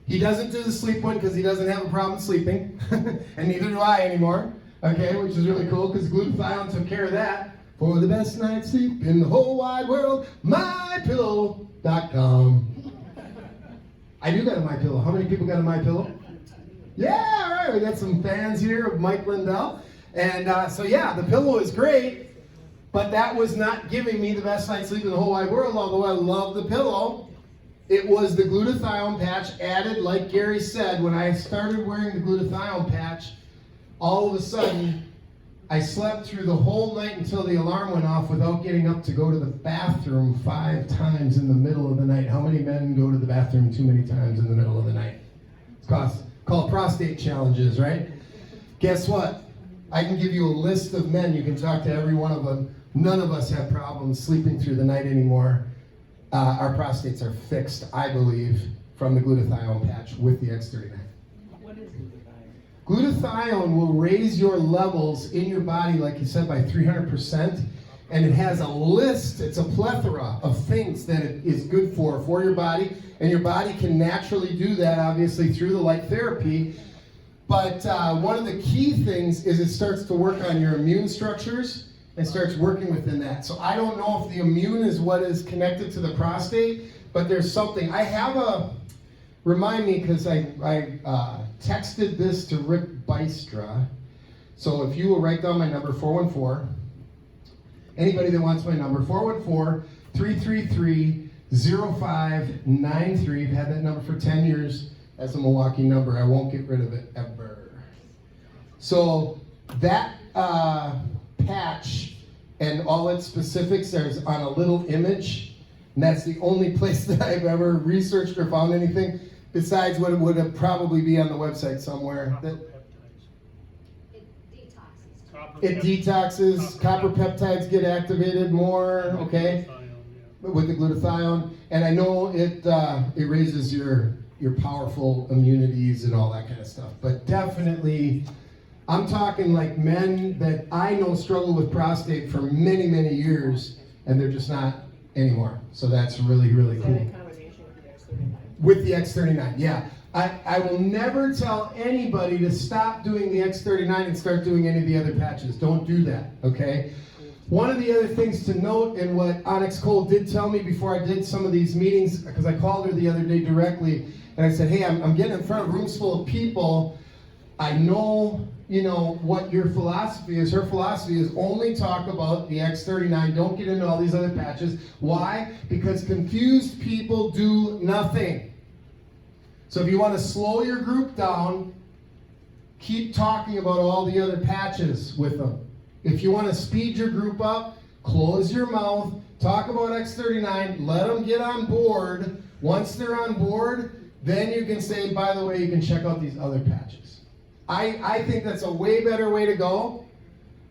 He doesn't do the sleep one because he doesn't have a problem sleeping, and neither do I anymore, okay, which is really cool because glutathione took care of that For the best night's sleep in the whole wide world, MyPillow.com. I do got a MyPillow. How many people got a MyPillow? Yeah, all right. We got some fans here of Mike Lindell. And so yeah, the pillow is great, but that was not giving me the best night's sleep in the whole wide world, although I love the pillow. It was the glutathione patch added, like Gary said, when I started wearing the glutathione patch, all of a sudden, I slept through the whole night until the alarm went off without getting up to go to the bathroom 5 times in the middle of the night. How many men go to the bathroom too many times in the middle of the night? It's called prostate challenges, right? Guess what? I can give you a list of men. You can talk to every one of them. None of us have problems sleeping through the night anymore. Our prostates are fixed, I believe, from the glutathione patch with the X39. What is glutathione? Glutathione will raise your levels in your body, like you said, by 300%. And it has a list, it's a plethora of things that it is good for your body. And your body can naturally do that, obviously, through the light therapy. But one of the key things is it starts to work on your immune structures and starts working within that. So I don't know if the immune is what is connected to the prostate, but there's something. I have remind me, because I texted this to Rick Bystra. So if you will write down my number, 414. Anybody that wants my number, 414-333-0593. I've had that number for 10 years as a Milwaukee number. I won't get rid of it ever. So that patch and all its specifics is on a little image, and that's the only place that I've ever researched or found anything besides what it would have probably be on the website somewhere. It detoxes, copper peptides get activated more, okay, with the glutathione, and I know it raises your powerful immunities and all that kind of stuff. But definitely, I'm talking like men that I know struggle with prostate for many, many years, and they're just not anymore. So that's really, really cool. In combination with the X39. With the X39, yeah. I will never tell anybody to stop doing the X39 and start doing any of the other patches. Don't do that, okay? One of the other things to note, and what Onyx Cole did tell me before I did some of these meetings, because I called her the other day directly, and I said, hey, I'm getting in front of rooms full of people. I know, what your philosophy is. Her philosophy is only talk about the X39. Don't get into all these other patches. Why? Because confused people do nothing. So if you want to slow your group down, keep talking about all the other patches with them. If you want to speed your group up, close your mouth, talk about X39, let them get on board. Once they're on board, then you can say, by the way, you can check out these other patches. I think that's a way better way to go,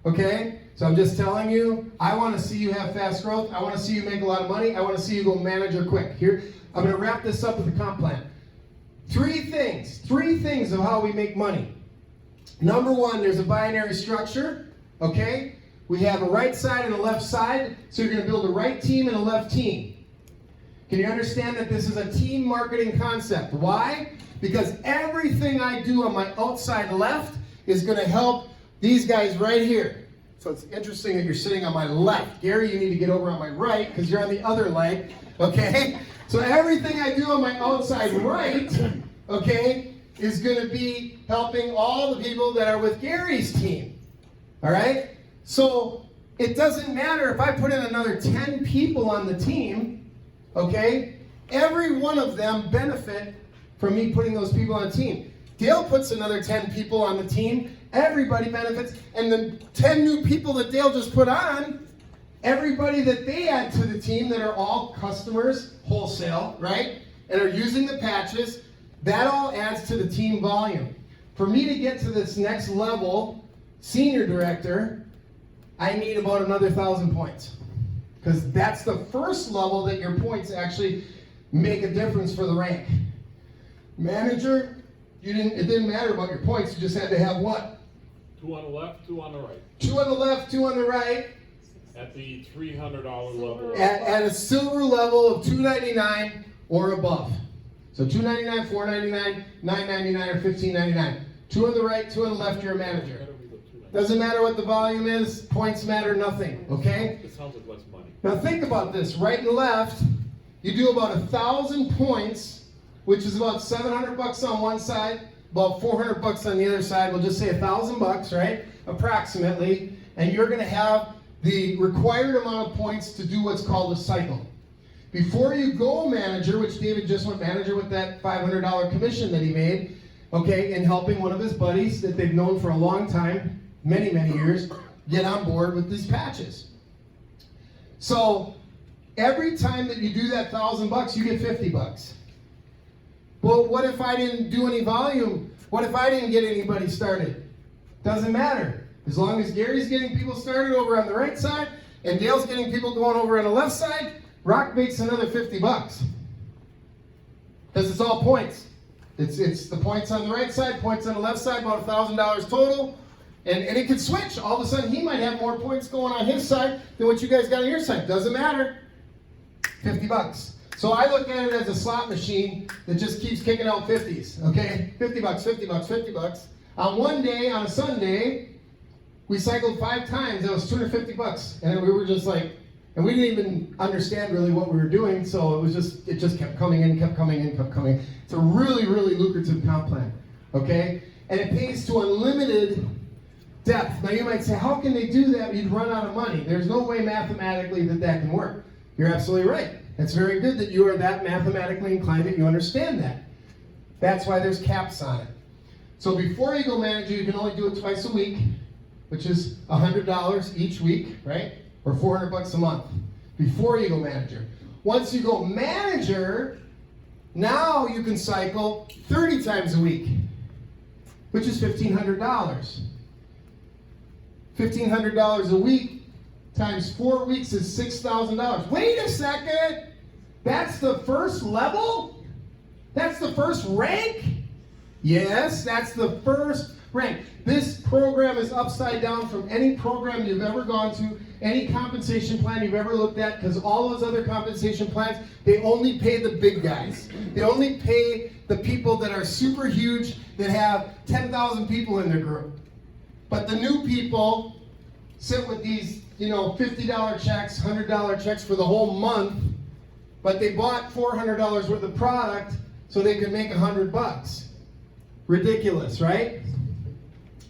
okay? So I'm just telling you, I want to see you have fast growth. I want to see you make a lot of money. I want to see you go manager quick. Here, I'm going to wrap this up with the comp plan. Three things of how we make money. Number one, there's a binary structure, okay? We have a right side and a left side, so you're going to build a right team and a left team. Can you understand that this is a team marketing concept? Why? Because everything I do on my outside left is going to help these guys right here. So it's interesting that you're sitting on my left. Gary, you need to get over on my right because you're on the other leg, okay? So everything I do on my outside right, okay, is going to be helping all the people that are with Gary's team, all right? So it doesn't matter if I put in another 10 people on the team, okay? Every one of them benefit from me putting those people on the team. Dale puts another 10 people on the team, everybody benefits, and the 10 new people that Dale just put on, everybody that they add to the team that are all customers, wholesale, right, and are using the patches, that all adds to the team volume. For me to get to this next level, senior director, I need about another 1,000 points. Because that's the first level that your points actually make a difference for the rank. Manager, it didn't matter about your points, you just had to have what? 2 on the left, 2 on the right. 2 on the left, 2 on the right. At the $300 level. At a silver level of $299 or above. So $299, $499, $999, or $1599. 2 on the right, 2 on the left, you're a manager. Better be the 299. Doesn't matter what the volume is, points matter nothing, okay? It sounds like less money. Now think about this, right and left, you do about 1,000 points, which is about $700 on one side, about $400 on the other side. We'll just say $1,000, right? Approximately. And you're gonna have the required amount of points to do what's called a cycle. Before you go manager, which David just went manager with that $500 commission that he made, okay, in helping one of his buddies that they've known for a long time, many, many years, get on board with these patches. So every time that you do that $1,000, you get $50. Well, what if I didn't do any volume? What if I didn't get anybody started? Doesn't matter. As long as Gary's getting people started over on the right side and Dale's getting people going over on the left side, Rock makes another $50. Because it's all points. It's the points on the right side, points on the left side, about $1,000 total. And it can switch. All of a sudden, he might have more points going on his side than what you guys got on your side. Doesn't matter. $50. So I look at it as a slot machine that just keeps kicking out 50s. Okay? $50, $50, $50. On one day, on a Sunday, we cycled 5 times. That was $250. And then we were just like, and we didn't even understand really what we were doing. So it just kept coming in, kept coming in, kept coming. It's a really, really lucrative comp plan. Okay? And it pays to unlimited depth. Now you might say, how can they do that? You'd run out of money. There's no way mathematically that can work. You're absolutely right. It's very good that you are that mathematically inclined that you understand that. That's why there's caps on it. So before you go manager, you can only do it twice a week, which is $100 each week, right? Or $400 a month. Before you go manager. Once you go manager, now you can cycle 30 times a week, which is $1,500. $1,500 a week times 4 weeks is $6,000. Wait a second! That's the first level? That's the first rank? Yes, that's the first rank. This program is upside down from any program you've ever gone to, any compensation plan you've ever looked at, because all those other compensation plans, they only pay the big guys. They only pay the people that are super huge, that have 10,000 people in their group. But the new people sit with these, $50 checks, $100 checks for the whole month, but they bought $400 worth of product so they could make $100. Ridiculous, right?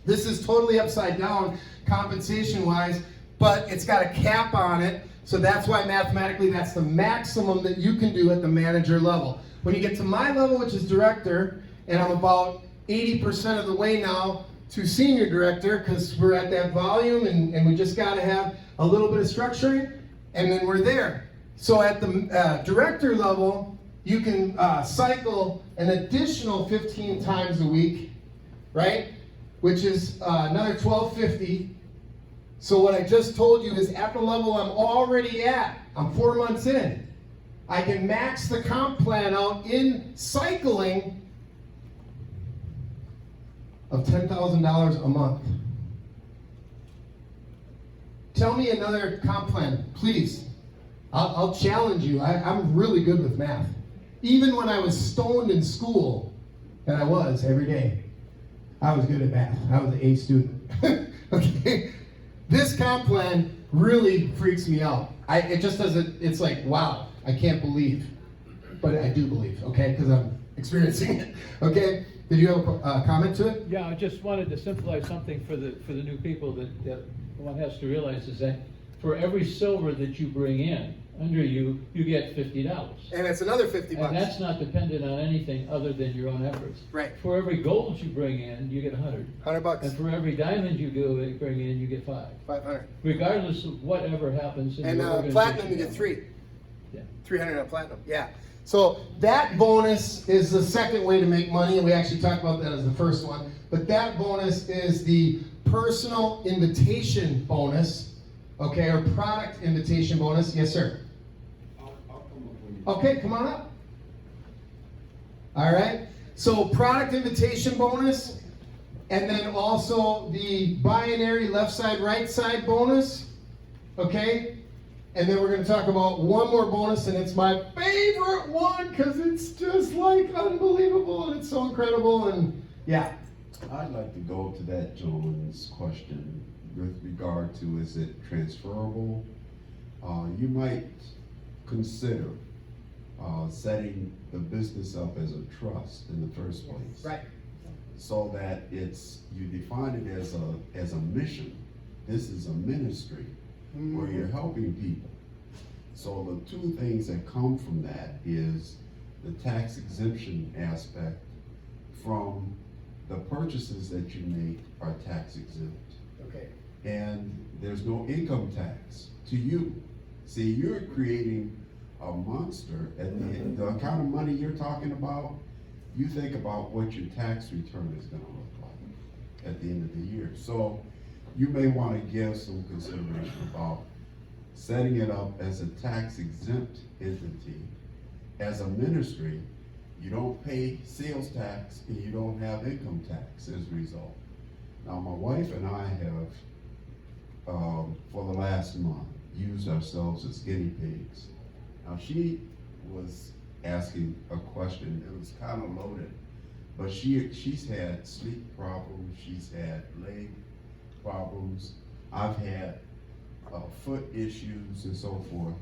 This is totally upside down compensation-wise, but it's got a cap on it, so that's why mathematically that's the maximum that you can do at the manager level. When you get to my level, which is director, and I'm about 80% of the way now to senior director, because we're at that volume and we just got to have a little bit of structuring, and then we're there. So at the director level, you can cycle an additional 15 times a week, right? Which is another $1,250. So what I just told you is at the level I'm already at, I'm 4 months in, I can max the comp plan out in cycling of $10,000 a month. Tell me another comp plan, please. I'll challenge you. I'm really good with math. Even when I was stoned in school, and I was every day, I was good at math. I was an A student. Okay? This comp plan really freaks me out. It just doesn't, it's like, wow, I can't believe. But I do believe, okay? Because I'm experiencing it. Okay? Did you have a comment to it? Yeah, I just wanted to simplify something for the new people that one has to realize is that for every silver that you bring in under you get $50. And it's another $50. And that's not dependent on anything other than your own efforts. Right. For every gold you bring in, you get 100. $100. And for every diamond you bring in, you get 5. 500. Regardless of whatever happens in And your organization. platinum, you get 3. Yeah. 300 on platinum. Yeah. So that bonus is the second way to make money, and we actually talked about that as the first one. But that bonus is the personal invitation bonus, okay, or product invitation bonus. Yes, sir. Okay, come on up. All right. So product invitation bonus, and then also the binary left side, right side bonus. Okay. And then we're going to talk about one more bonus, and it's my favorite one because it's just like unbelievable and it's so incredible. And yeah. I'd like to go to that Jones question. with regard to, is it transferable? You might consider setting the business up as a trust in the first place. Right. So that you define it as a mission. This is a ministry where you're helping people. So the two things that come from that is the tax exemption aspect from the purchases that you make are tax exempt. Okay. And there's no income tax to you. See, you're creating a monster, and the kind of money you're talking about, you think about what your tax return is gonna look like at the end of the year. So you may wanna give some consideration about setting it up as a tax exempt entity. As a ministry, you don't pay sales tax and you don't have income tax as a result. Now, my wife and I have, for the last month, used ourselves as guinea pigs. Now, she was asking a question, it was kind of loaded, but she's had sleep problems, she's had leg problems, I've had foot issues and so forth.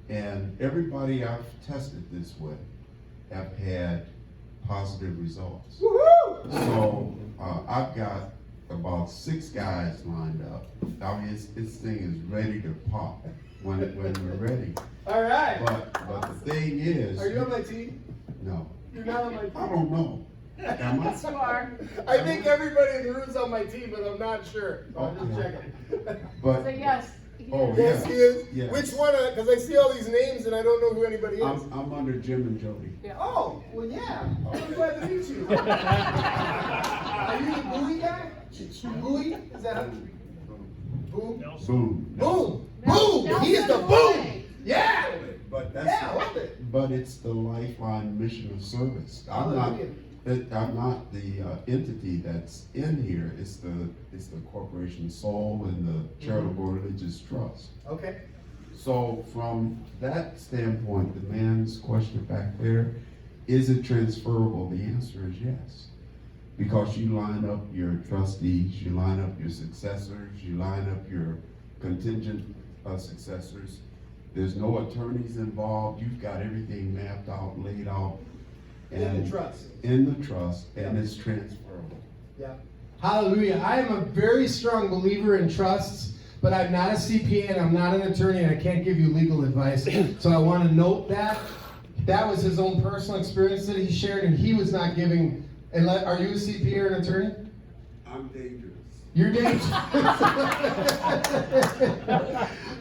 And everybody I've tested this with have had positive results. Woohoo! So I've got about 6 guys lined up. I mean, this thing is ready to pop when we're ready. All right. But the thing is, Are you on my team? no, You're not on my I team. don't know. Am I? Yes, you are. I think everybody in the room's on my team, but I'm not sure. I'm just Okay. checking. But So yes. Oh, Yes, yeah. he is. Yes. Which one? Because I see all these names and I don't know who anybody is. I'm under Jim and Jody. Oh, well, yeah. I'm glad to meet you. Are you the Bowie guy? Bowie? Is that Boom? Boom. Boom! Boom! He is the boom! Yeah! But Yeah, that's, love it. but it's the lifeline mission of service. I'm not the entity that's in here. It's the corporation soul and the charitable religious trust. Okay. So from that standpoint, the man's question back there, is it transferable? The answer is yes. Because you line up your trustees, you line up your successors, you line up your contingent successors. There's no attorneys involved. You've got everything mapped out, laid out. In the trust. In the trust, and it's transferable. Yeah. Hallelujah. I am a very strong believer in trusts, but I'm not a CPA and I'm not an attorney and I can't give you legal advice. So I want to note that. That was his own personal experience that he shared, and he was not giving. Are you a CPA or an attorney? I'm dangerous. You're dangerous.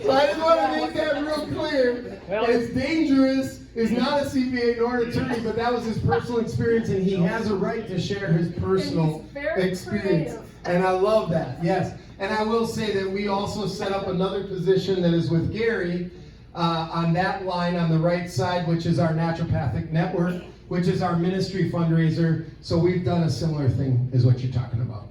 So I just want to make that real clear. Well- It's dangerous is not a CPA nor an attorney, but that was his personal experience, and he has a right to share his personal And he's very experience. creative. And I love that, yes. And I will say that we also set up another position that is with Gary on that line on the right side, which is our naturopathic network, which is our ministry fundraiser. So we've done a similar thing as what you're talking about.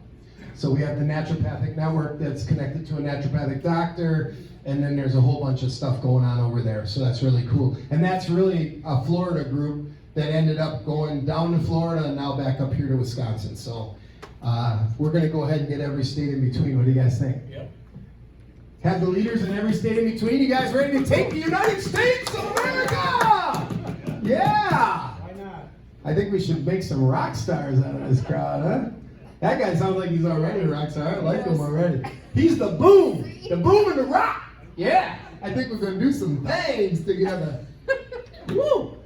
So we have the naturopathic network that's connected to a naturopathic doctor, and then there's a whole bunch of stuff going on over there. So that's really cool. And that's really a Florida group that ended up going down to Florida and now back up here to Wisconsin. So we're going to go ahead and get every state in between. What do you guys think? Yep. Have the leaders in every state in between. You guys ready to take the United States of America? Yeah. Why not? I think we should make some rock stars out of this crowd, huh? That guy sounds like he's already a rock star. I like him already. He's the boom and the rock. Yeah. I think we're gonna do some things together. Woo!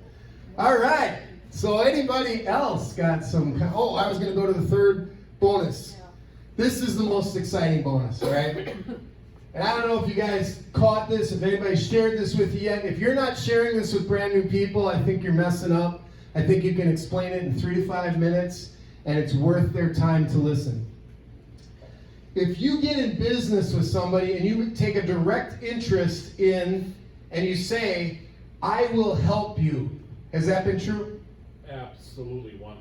All right. So anybody else got some? Oh, I was gonna go to the third bonus. This is the most exciting bonus, all right? And I don't know if you guys caught this, if anybody shared this with you yet. If you're not sharing this with brand new people, I think you're messing up. I think you can explain it in 3 to 5 minutes, and it's worth their time to listen. If you get in business with somebody and you take a direct interest in, and you say, I will help you, has that been true? Absolutely, 100%.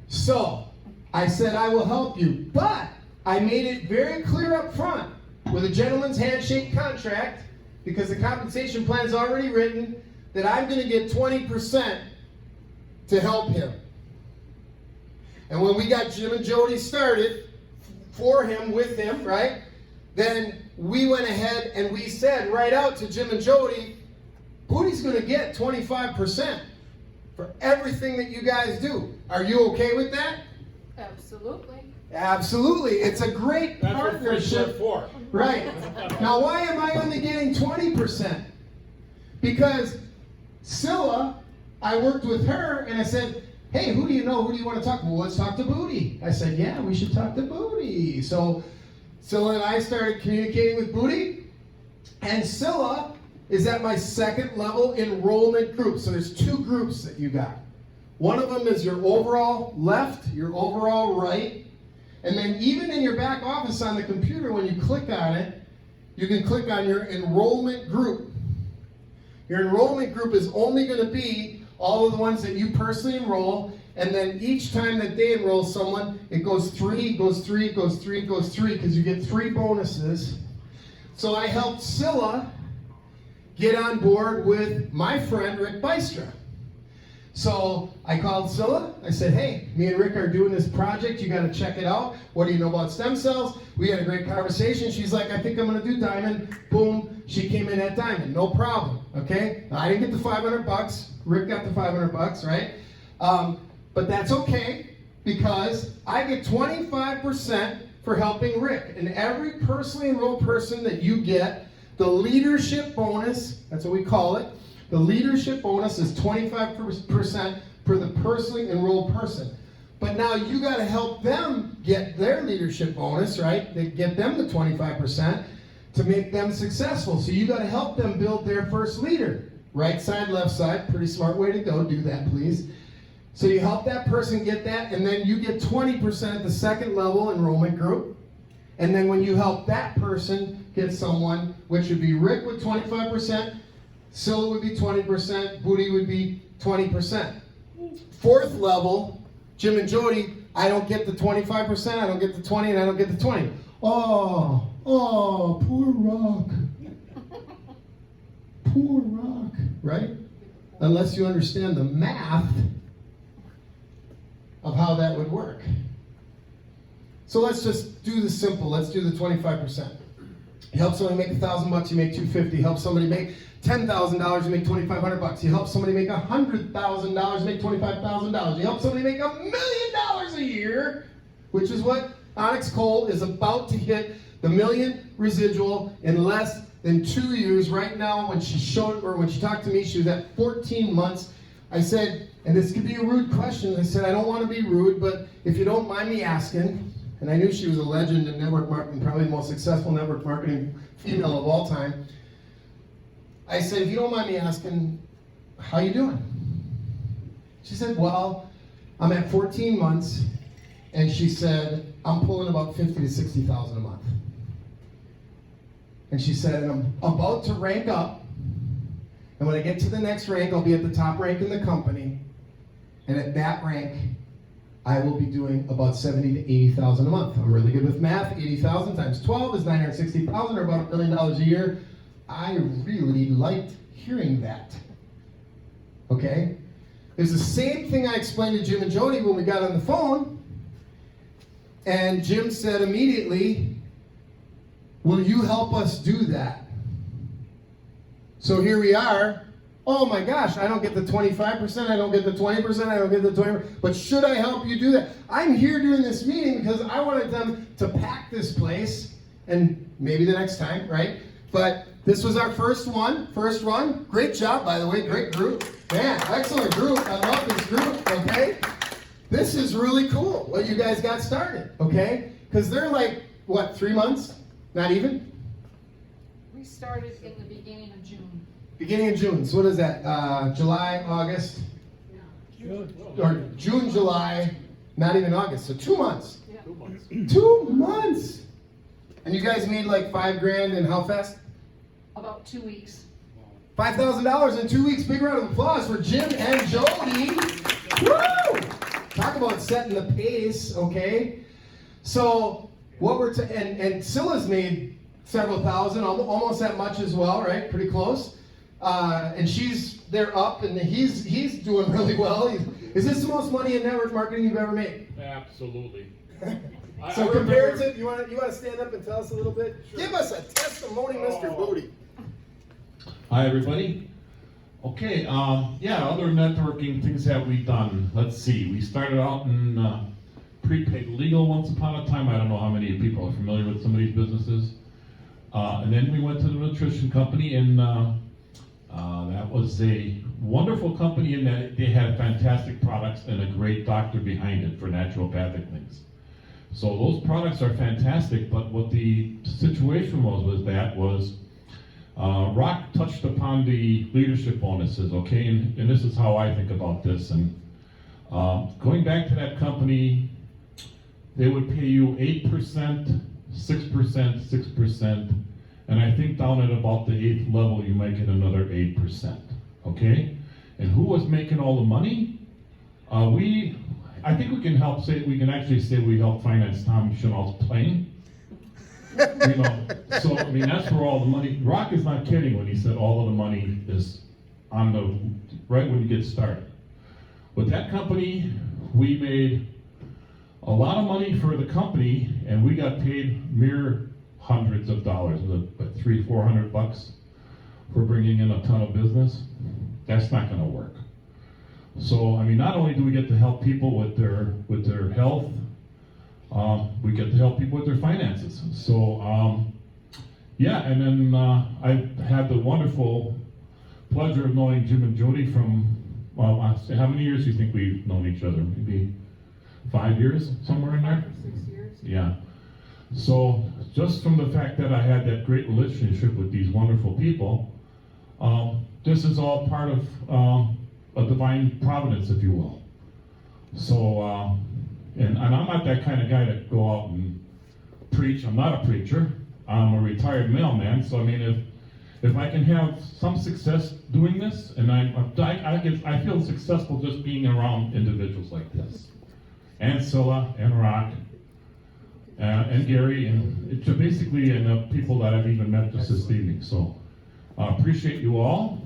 So, I said I will help you, but I made it very clear up front with a gentleman's handshake contract, because the compensation plan is already written, that I'm going to get 20% to help him. And when we got Jim and Jody started, for him, with him, right? then we went ahead and we said right out to Jim and Jody, Booty's gonna get 25% for everything that you guys do. Are you okay with that? Absolutely. Absolutely. It's a great That's what friends partnership. work for. Right. Now, why am I only getting 20%? Because Scylla, I worked with her and I said, hey, who do you know? Who do you want to talk to? Well, let's talk to Booty. I said, yeah, we should talk to Booty. So Scylla and I started communicating with Booty, and Scylla is at my second level enrollment group. So there's two groups that you got. One of them is your overall left, your overall right, and then even in your back office on the computer, when you click on it, you can click on your enrollment group. Your enrollment group is only going to be all of the ones that you personally enroll, and then each time that they enroll someone, it goes 3, goes 3, goes 3, goes 3, because you get 3 bonuses. So I helped Scylla get on board with my friend Rick Bystra. So I called Scylla. I said, hey, me and Rick are doing this project. You got to check it out. What do you know about stem cells? We had a great conversation. She's like, I think I'm going to do Diamond. Boom. She came in at Diamond. No problem. Okay? Now, I didn't get the $500. Rick got the $500, right? But that's okay, because I get 25% for helping Rick. And every personally enrolled person that you get, the leadership bonus, that's what we call it, the leadership bonus is 25% for the personally enrolled person. But now you got to help them get their leadership bonus, right? They get them the 25% to make them successful. So you got to help them build their first leader. Right side, left side, pretty smart way to go. Do that, please. So you help that person get that, and then you get 20% at the second level enrollment group. And then when you help that person get someone, which would be Rick with 25%, Scylla would be 20%, Booty would be 20%. Fourth level, Jim and Jody, I don't get the 25%, I don't get the 20, and I don't get the 20. Oh, poor Rock. Poor Rock, right? Unless you understand the math of how that would work. So let's just do the simple. Let's do the 25%. You help somebody make $1,000, you make $250. Help somebody make $10,000, you make $2,500. You help somebody make $100,000, you make $25,000. You help somebody make $1 million a year, which is what Onyx Cole is about to hit the $1 million residual in less than 2 years. Right now, when she talked to me, she was at 14 months. I said, and this could be a rude question. I said, I don't want to be rude, but if you don't mind me asking, and I knew she was a legend in network marketing, probably the most successful network marketing female of all time. I said, if you don't mind me asking, how you doing? She said, well, I'm at 14 months, and she said, I'm pulling about 50 to 60,000 a month. And she said, and I'm about to rank up, and when I get to the next rank, I'll be at the top rank in the company, and at that rank, I will be doing about 70 to 80,000 a month. I'm really good with math. 80,000 times 12 is 960,000, or about $1 million a year. I really liked hearing that. Okay? It's the same thing I explained to Jim and Jody when we got on the phone. And Jim said immediately, will you help us do that? So here we are. Oh my gosh, I don't get the 25%, I don't get the 20%, I don't get the 20%, but should I help you do that? I'm here during this meeting because I wanted them to pack this place, and maybe the next time, right? But this was our first run. Great job, by the way, great group. Man, excellent group, I love this group, okay? This is really cool, what you guys got started, okay? Because they're like, what, 3 months? Not even? We started in the beginning of June. Beginning of June, so what is that, July, August? Good. Or June, July, not even August, so 2 months. Yeah. 2 months. 2 months! And you guys made like $5,000 in how fast? About 2 weeks. $5,000 in 2 weeks. Big round of applause for Jim and Jody. Woo! Talk about setting the pace, okay? So what we're and Scylla's made several thousand, almost that much as well, right? Pretty close. And they're up, and he's doing really well. Is this the most money in network marketing you've ever made? Absolutely. So remember- comparative, you wanna stand up and tell us a little bit? Give us a testimony, Mr. Booty. Hi, everybody. Okay, yeah, other networking things that we've done. Let's see, we started out in prepaid legal once upon a time. I don't know how many people are familiar with some of these businesses. And then we went to the nutrition company, and that was a wonderful company in that they had fantastic products and a great doctor behind it for naturopathic things. So those products are fantastic, but what the situation was Rock touched upon the leadership bonuses, okay? And this is how I think about this. And going back to that company, they would pay you 8%, 6%, 6%, and I think down at about the 8th level, you might get another 8%, okay? And who was making all the money? I think we can actually say we helped finance Tom Chenault's plane. You know, so I mean, that's where all the money, Rock is not kidding when he said all of the money is on right when you get started. With that company, we made a lot of money for the company, and we got paid mere hundreds of dollars, like $300-400 for bringing in a ton of business. That's not gonna work. So, I mean, not only do we get to help people with their health, we get to help people with their finances. So, yeah, and then I've had the wonderful pleasure of knowing Jim and Jody from, well, how many years do you think we've known each other? Maybe 5 years, somewhere in there? 5 or 6 years. Yeah. So, just from the fact that I had that great relationship with these wonderful people, this is all part of a divine providence, if you will. So, and I'm not that kind of guy to go out and preach. I'm not a preacher. I'm a retired mailman. So I mean, if I can have some success doing this, and I feel successful just being around individuals like this, and Scylla and Rock, and Gary, and it's basically and people that I've even met just this evening. So appreciate you all.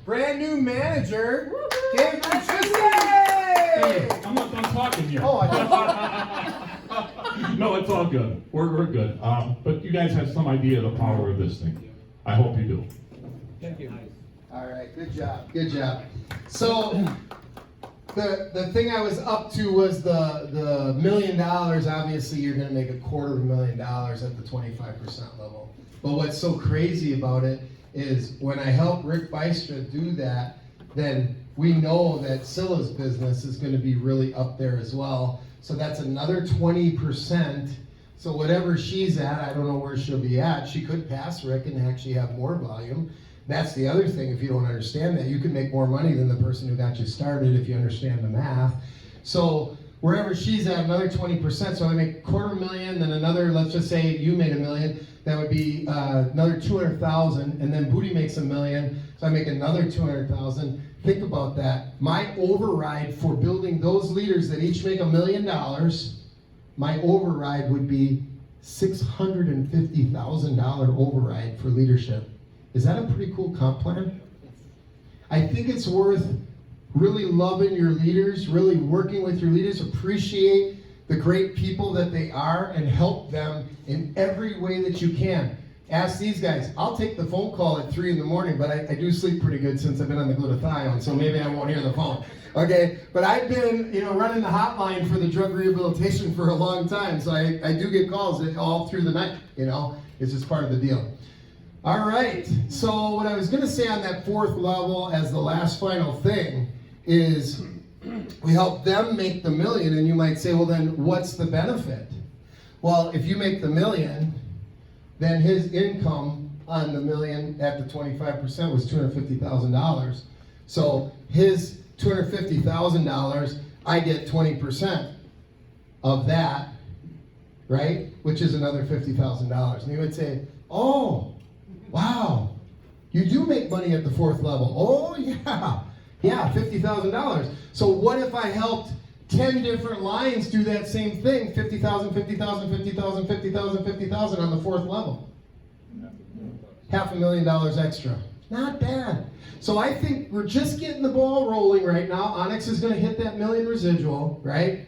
Brand new manager, Dave Hey, I'm not done talking yet. Oh, I thought. No, it's all good. We're good. But you guys have some idea of the power of this thing. I hope you do. Thank you. All right, good job, good job. So, the thing I was up to was the $1 million. Obviously, you're gonna make $250,000 at the 25% level. But what's so crazy about it is when I helped Rick Bystra do that, then we know that Scylla's business is gonna be really up there as well. So that's another 20%. So whatever she's at, I don't know where she'll be at. She could pass Rick and actually have more volume. That's the other thing, if you don't understand that. You can make more money than the person who got you started if you understand the math. So wherever she's at, another 20%. So I make $250,000, then another, let's just say you made $1 million. That would be another 200,000, and then Booty makes $1 million, so I make another 200,000. Think about that. My override for building those leaders that each make $1 million, my override would be $650,000 override for leadership. Is that a pretty cool comp plan? I think it's worth really loving your leaders, really working with your leaders, appreciate the great people that they are, and help them in every way that you can. Ask these guys. I'll take the phone call at 3 in the morning, but I do sleep pretty good since I've been on the glutathione, so maybe I won't hear the phone. Okay, but I've been, running the hotline for the drug rehabilitation for a long time, so I do get calls all through the night. It's just part of the deal. All right. So what I was going to say on that 4th level as the last final thing is, we help them make the $1 million, and you might say, well, then what's the benefit? Well, if you make the $1 million, then his income on the $1 million at the 25% was $250,000. So his $250,000, I get 20% of that, right? Which is another $50,000. And you would say, oh, wow, you do make money at the 4th level. Oh, yeah, $50,000. So what if I helped 10 different lines do that same thing, 50,000, 50,000, 50,000, 50,000, 50,000 on the 4th level? $500,000 extra. Not bad. So I think we're just getting the ball rolling right now. Onyx is going to hit that $1 million residual, right?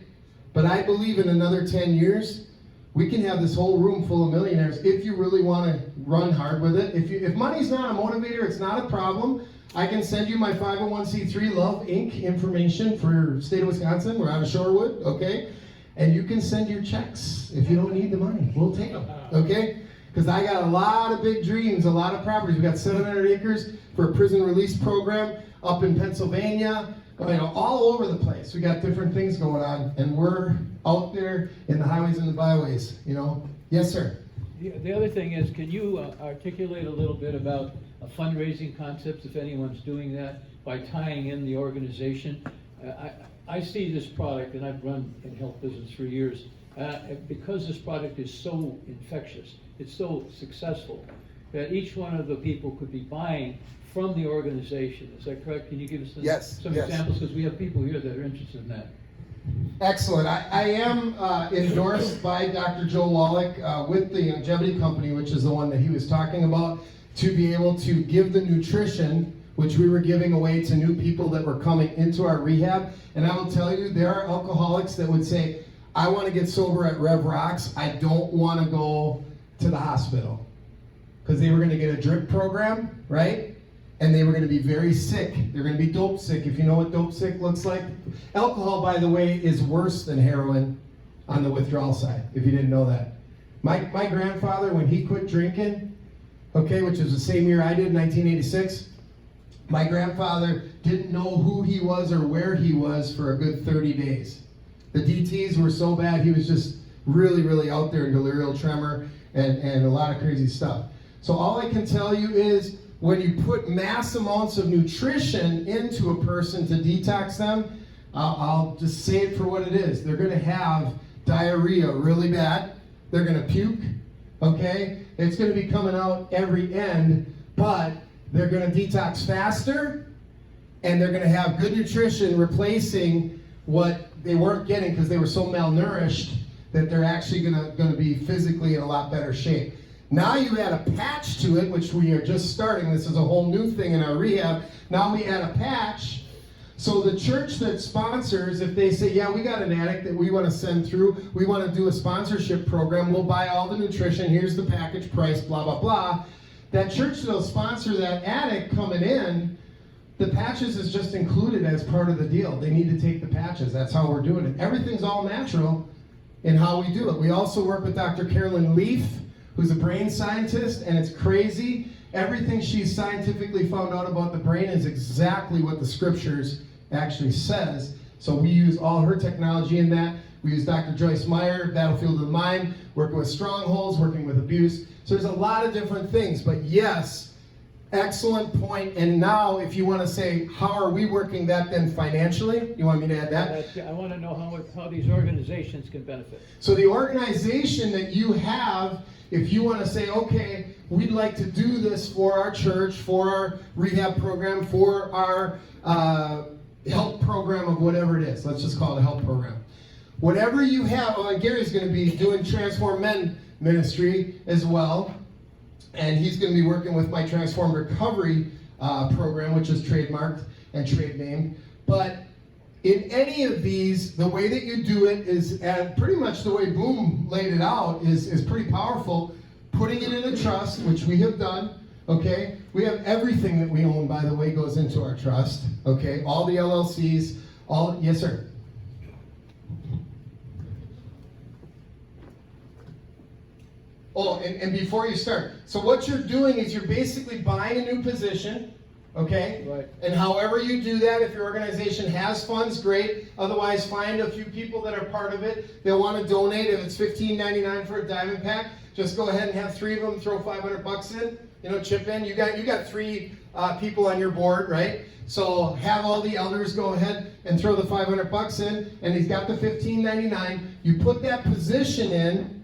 But I believe in another 10 years, we can have this whole room full of millionaires if you really want to run hard with it. If money's not a motivator, it's not a problem. I can send you my 501c3 Love Inc. information for state of Wisconsin. We're out of Shorewood, okay? And you can send your checks if you don't need the money. We'll take them, okay? Because I got a lot of big dreams, a lot of properties. We got 700 acres for a prison release program up in Pennsylvania, all over the place. We got different things going on, and we're out there in the highways and the byways, Yes, sir. The other thing is, can you articulate a little bit about a fundraising concept, if anyone's doing that, by tying in the organization? I see this product, and I've run in health business for years, because this product is so infectious, it's so successful, that each one of the people could be buying from the organization. Is that correct? Can you give us some examples? Because we have people here that are interested in that. Excellent. I am endorsed by Dr. Joe Wallach with the Longevity Company, which is the one that he was talking about, to be able to give the nutrition, which we were giving away to new people that were coming into our rehab. And I will tell you, there are alcoholics that would say, I want to get sober at Rev Rocks. I don't want to go to the hospital. Because they were going to get a drip program, right? And they were going to be very sick. They're going to be dope sick, if you know what dope sick looks like. Alcohol, by the way, is worse than heroin on the withdrawal side, if you didn't know that. My grandfather, when he quit drinking, okay, which is the same year I did, 1986, my grandfather didn't know who he was or where he was for a good 30 days. The DTs were so bad, he was just really, really out there in delirial tremor and a lot of crazy stuff. So all I can tell you is, when you put mass amounts of nutrition into a person to detox them, I'll just say it for what it is. They're going to have diarrhea really bad. They're going to puke, okay? It's going to be coming out every end, but they're going to detox faster, and they're going to have good nutrition replacing what they weren't getting because they were so malnourished that they're actually going to be physically in a lot better shape. Now you add a patch to it, which we are just starting. This is a whole new thing in our rehab. Now we add a patch. So the church that sponsors, if they say, yeah, we got an addict that we want to send through, we want to do a sponsorship program, we'll buy all the nutrition, here's the package price, blah, blah, blah. That church that'll sponsor that addict coming in, the patches is just included as part of the deal. They need to take the patches. That's how we're doing it. Everything's all natural in how we do it. We also work with Dr. Carolyn Leaf, who's a brain scientist, and it's crazy. Everything she's scientifically found out about the brain is exactly what the scriptures actually says. So we use all her technology in that. We use Dr. Joyce Meyer, Battlefield of the Mind, working with strongholds, working with abuse. So there's a lot of different things, but yes, excellent point. And now if you want to say, how are we working that then financially? You want me to add that? I want to know how these organizations can benefit. So the organization that you have, if you want to say, okay, we'd like to do this for our church, for our rehab program, for our health program of whatever it is. Let's just call it a health program. Whatever you have, Gary's going to be doing Transform Men ministry as well. And he's going to be working with my Transform Recovery program, which is trademarked and trade named. But in any of these, the way that you do it is, and pretty much the way Boom laid it out is pretty powerful. Putting it in a trust, which we have done, okay? We have everything that we own, by the way, goes into our trust, okay? All the LLCs, yes, sir. Oh, and before you start, so what you're doing is you're basically buying a new position, okay? Right. And however you do that, if your organization has funds, great. Otherwise, find a few people that are part of it. They'll want to donate. If it's $15.99 for a diamond pack, just go ahead and have 3 of them throw $500 in, chip in. You got 3 people on your board, right? So have all the elders go ahead and throw the $500 in, and he's got the $15.99. You put that position in.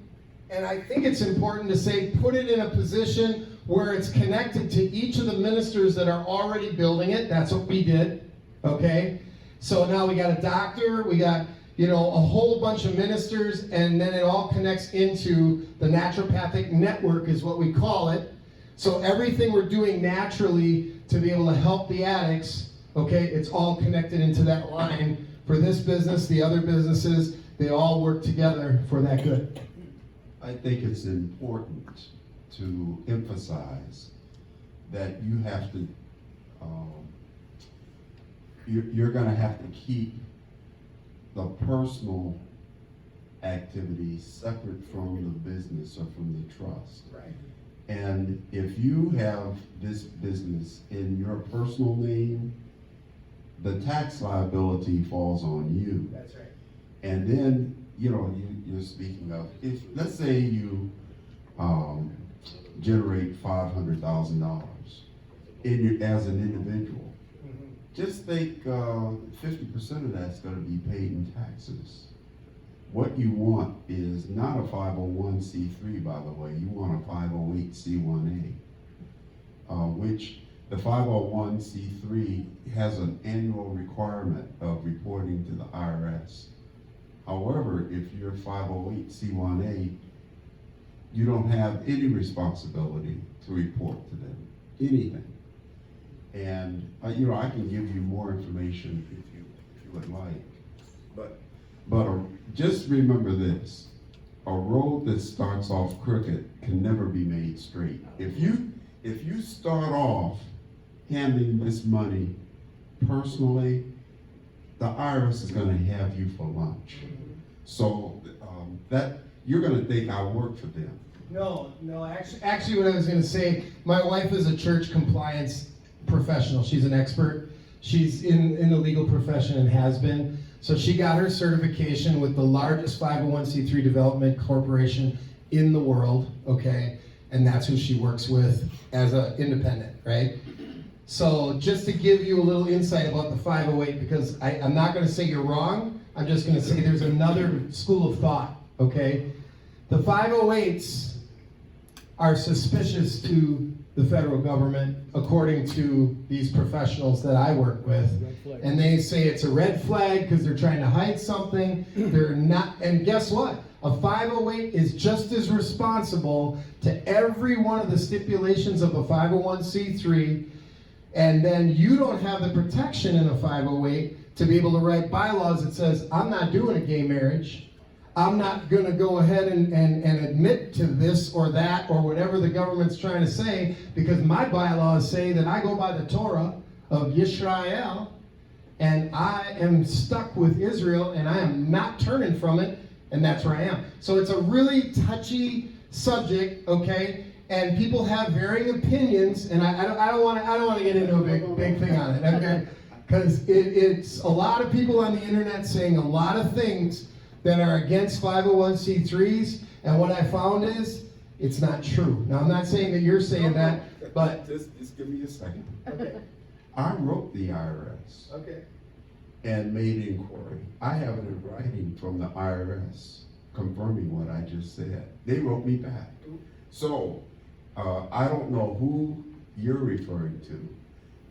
And I think it's important to say, put it in a position where it's connected to each of the ministers that are already building it. That's what we did, okay? So now we got a doctor, we got, a whole bunch of ministers, and then it all connects into the naturopathic network is what we call it. So everything we're doing naturally to be able to help the addicts, okay, it's all connected into that line for this business, the other businesses, they all work together for that good. I think it's important to emphasize that you have to, you're gonna have to keep the personal activities separate from the business or from the trust. Right. And if you have this business in your personal name, the tax liability falls on you. That's right. And then, you're speaking of, if, let's say you, generate $500,000 as an individual. Just think, 50% of that's gonna be paid in taxes. What you want is not a 501c3, by the way, you want a 508c1a, which the 501c3 has an annual requirement of reporting to the IRS. However, if you're 508c1a, you don't have any responsibility to report to them, anything. And, I can give you more information if you would like. But just remember this, a road that starts off crooked can never be made straight. If you start off handling this money personally, the IRS is gonna have you for lunch. So, that, you're gonna think I work for them. No, actually what I was gonna say, my wife is a church compliance professional. She's an expert. She's in the legal profession and has been. So she got her certification with the largest 501c3 development corporation in the world, okay? And that's who she works with as an independent, right? So just to give you a little insight about the 508, because I'm not gonna say you're wrong, I'm just gonna say there's another school of thought, okay? The 508s are suspicious to the federal government, according to these professionals that I work with. And they say it's a red flag because they're trying to hide something. They're not, and guess what? A 508 is just as responsible to every one of the stipulations of a 501c3, and then you don't have the protection in a 508 to be able to write bylaws that says, I'm not doing a gay marriage. I'm not gonna go ahead and admit to this or that or whatever the government's trying to say, because my bylaws say that I go by the Torah of Yisrael, and I am stuck with Israel, and I am not turning from it, and that's where I am. So it's a really touchy subject, okay? And people have varying opinions, and I don't want to get into a big thing on it, okay? Because it's a lot of people on the internet saying a lot of things that are against 501c3s, and what I found is, it's not true. Now, I'm not saying that you're saying that, but... Just give me a second. Okay. I wrote the IRS Okay. and made inquiry. I have it in writing from the IRS confirming what I just said. They wrote me back. So, I don't know who you're referring to,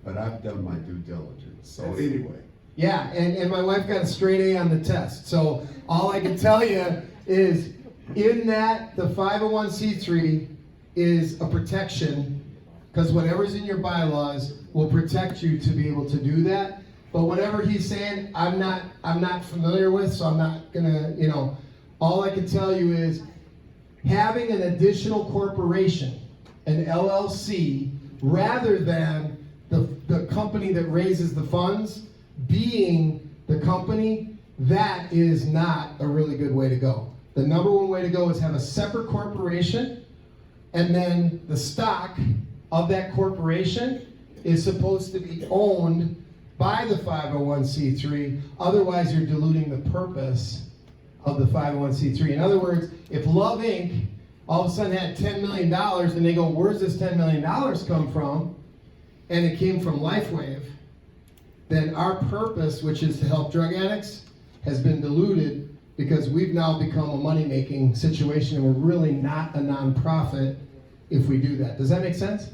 but I've done my due diligence. So anyway. Yeah, and my wife got a straight A on the test. So all I can tell you is in that the 501c3 is a protection, because whatever's in your bylaws will protect you to be able to do that. But whatever he's saying, I'm not familiar with, so I'm not gonna, all I can tell you is having an additional corporation, an LLC, rather than the company that raises the funds being the company, that is not a really good way to go. The number one way to go is have a separate corporation, and then the stock of that corporation is supposed to be owned by the 501c3, otherwise you're diluting the purpose of the 501c3. In other words, if Love Inc. all of a sudden had $10 million, and they go, where's this $10 million come from? And it came from LifeWave, then our purpose, which is to help drug addicts, has been diluted because we've now become a money-making situation, and we're really not a nonprofit if we do that. Does that make sense?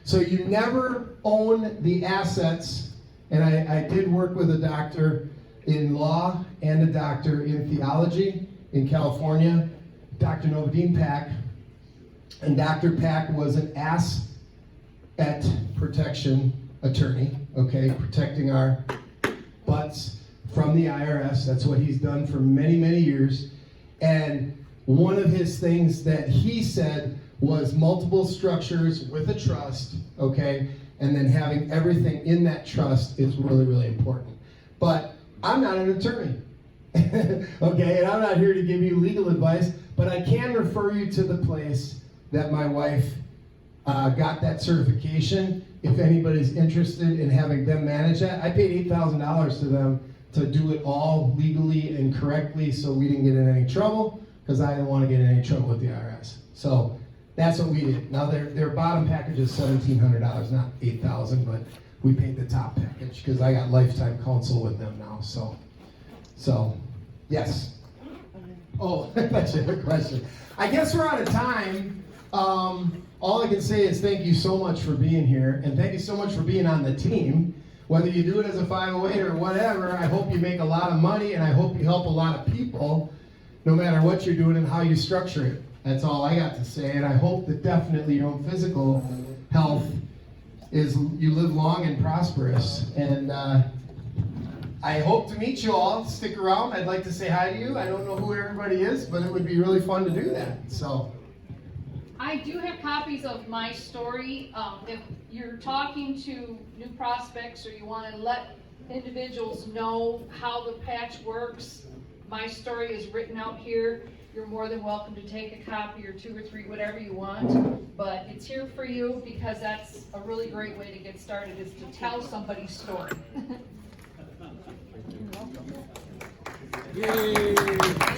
So you never own the assets, and I did work with a doctor in law and a doctor in theology in California, Dr. Novadine Pack, and Dr. Pack was an asset protection attorney, okay, protecting our butts from the IRS. That's what he's done for many, many years. And one of his things that he said was multiple structures with a trust, okay? And then having everything in that trust is really, really important. But I'm not an attorney, okay? And I'm not here to give you legal advice, but I can refer you to the place that my wife got that certification. If anybody's interested in having them manage that, I paid $8,000 to them to do it all legally and correctly, so we didn't get in any trouble, because I didn't want to get in any trouble with the IRS. So that's what we did. Now their bottom package is $1,700, not $8,000, but we paid the top package because I got lifetime counsel with them now. So yes. Oh, that's a question. I guess we're out of time. All I can say is thank you so much for being here, and thank you so much for being on the team. Whether you do it as a 508 or whatever, I hope you make a lot of money, and I hope you help a lot of people, no matter what you're doing and how you structure it. That's all I got to say, and I hope that definitely your own physical health is you live long and prosperous. And I hope to meet you all. Stick around. I'd like to say hi to you. I don't know who everybody is, but it would be really fun to do that. So. I do have copies of my story. If you're talking to new prospects or you want to let individuals know how the patch works, my story is written out here. You're more than welcome to take a copy or 2 or 3, whatever you want. But it's here for you because that's a really great way to get started, is to tell somebody's story. Yay!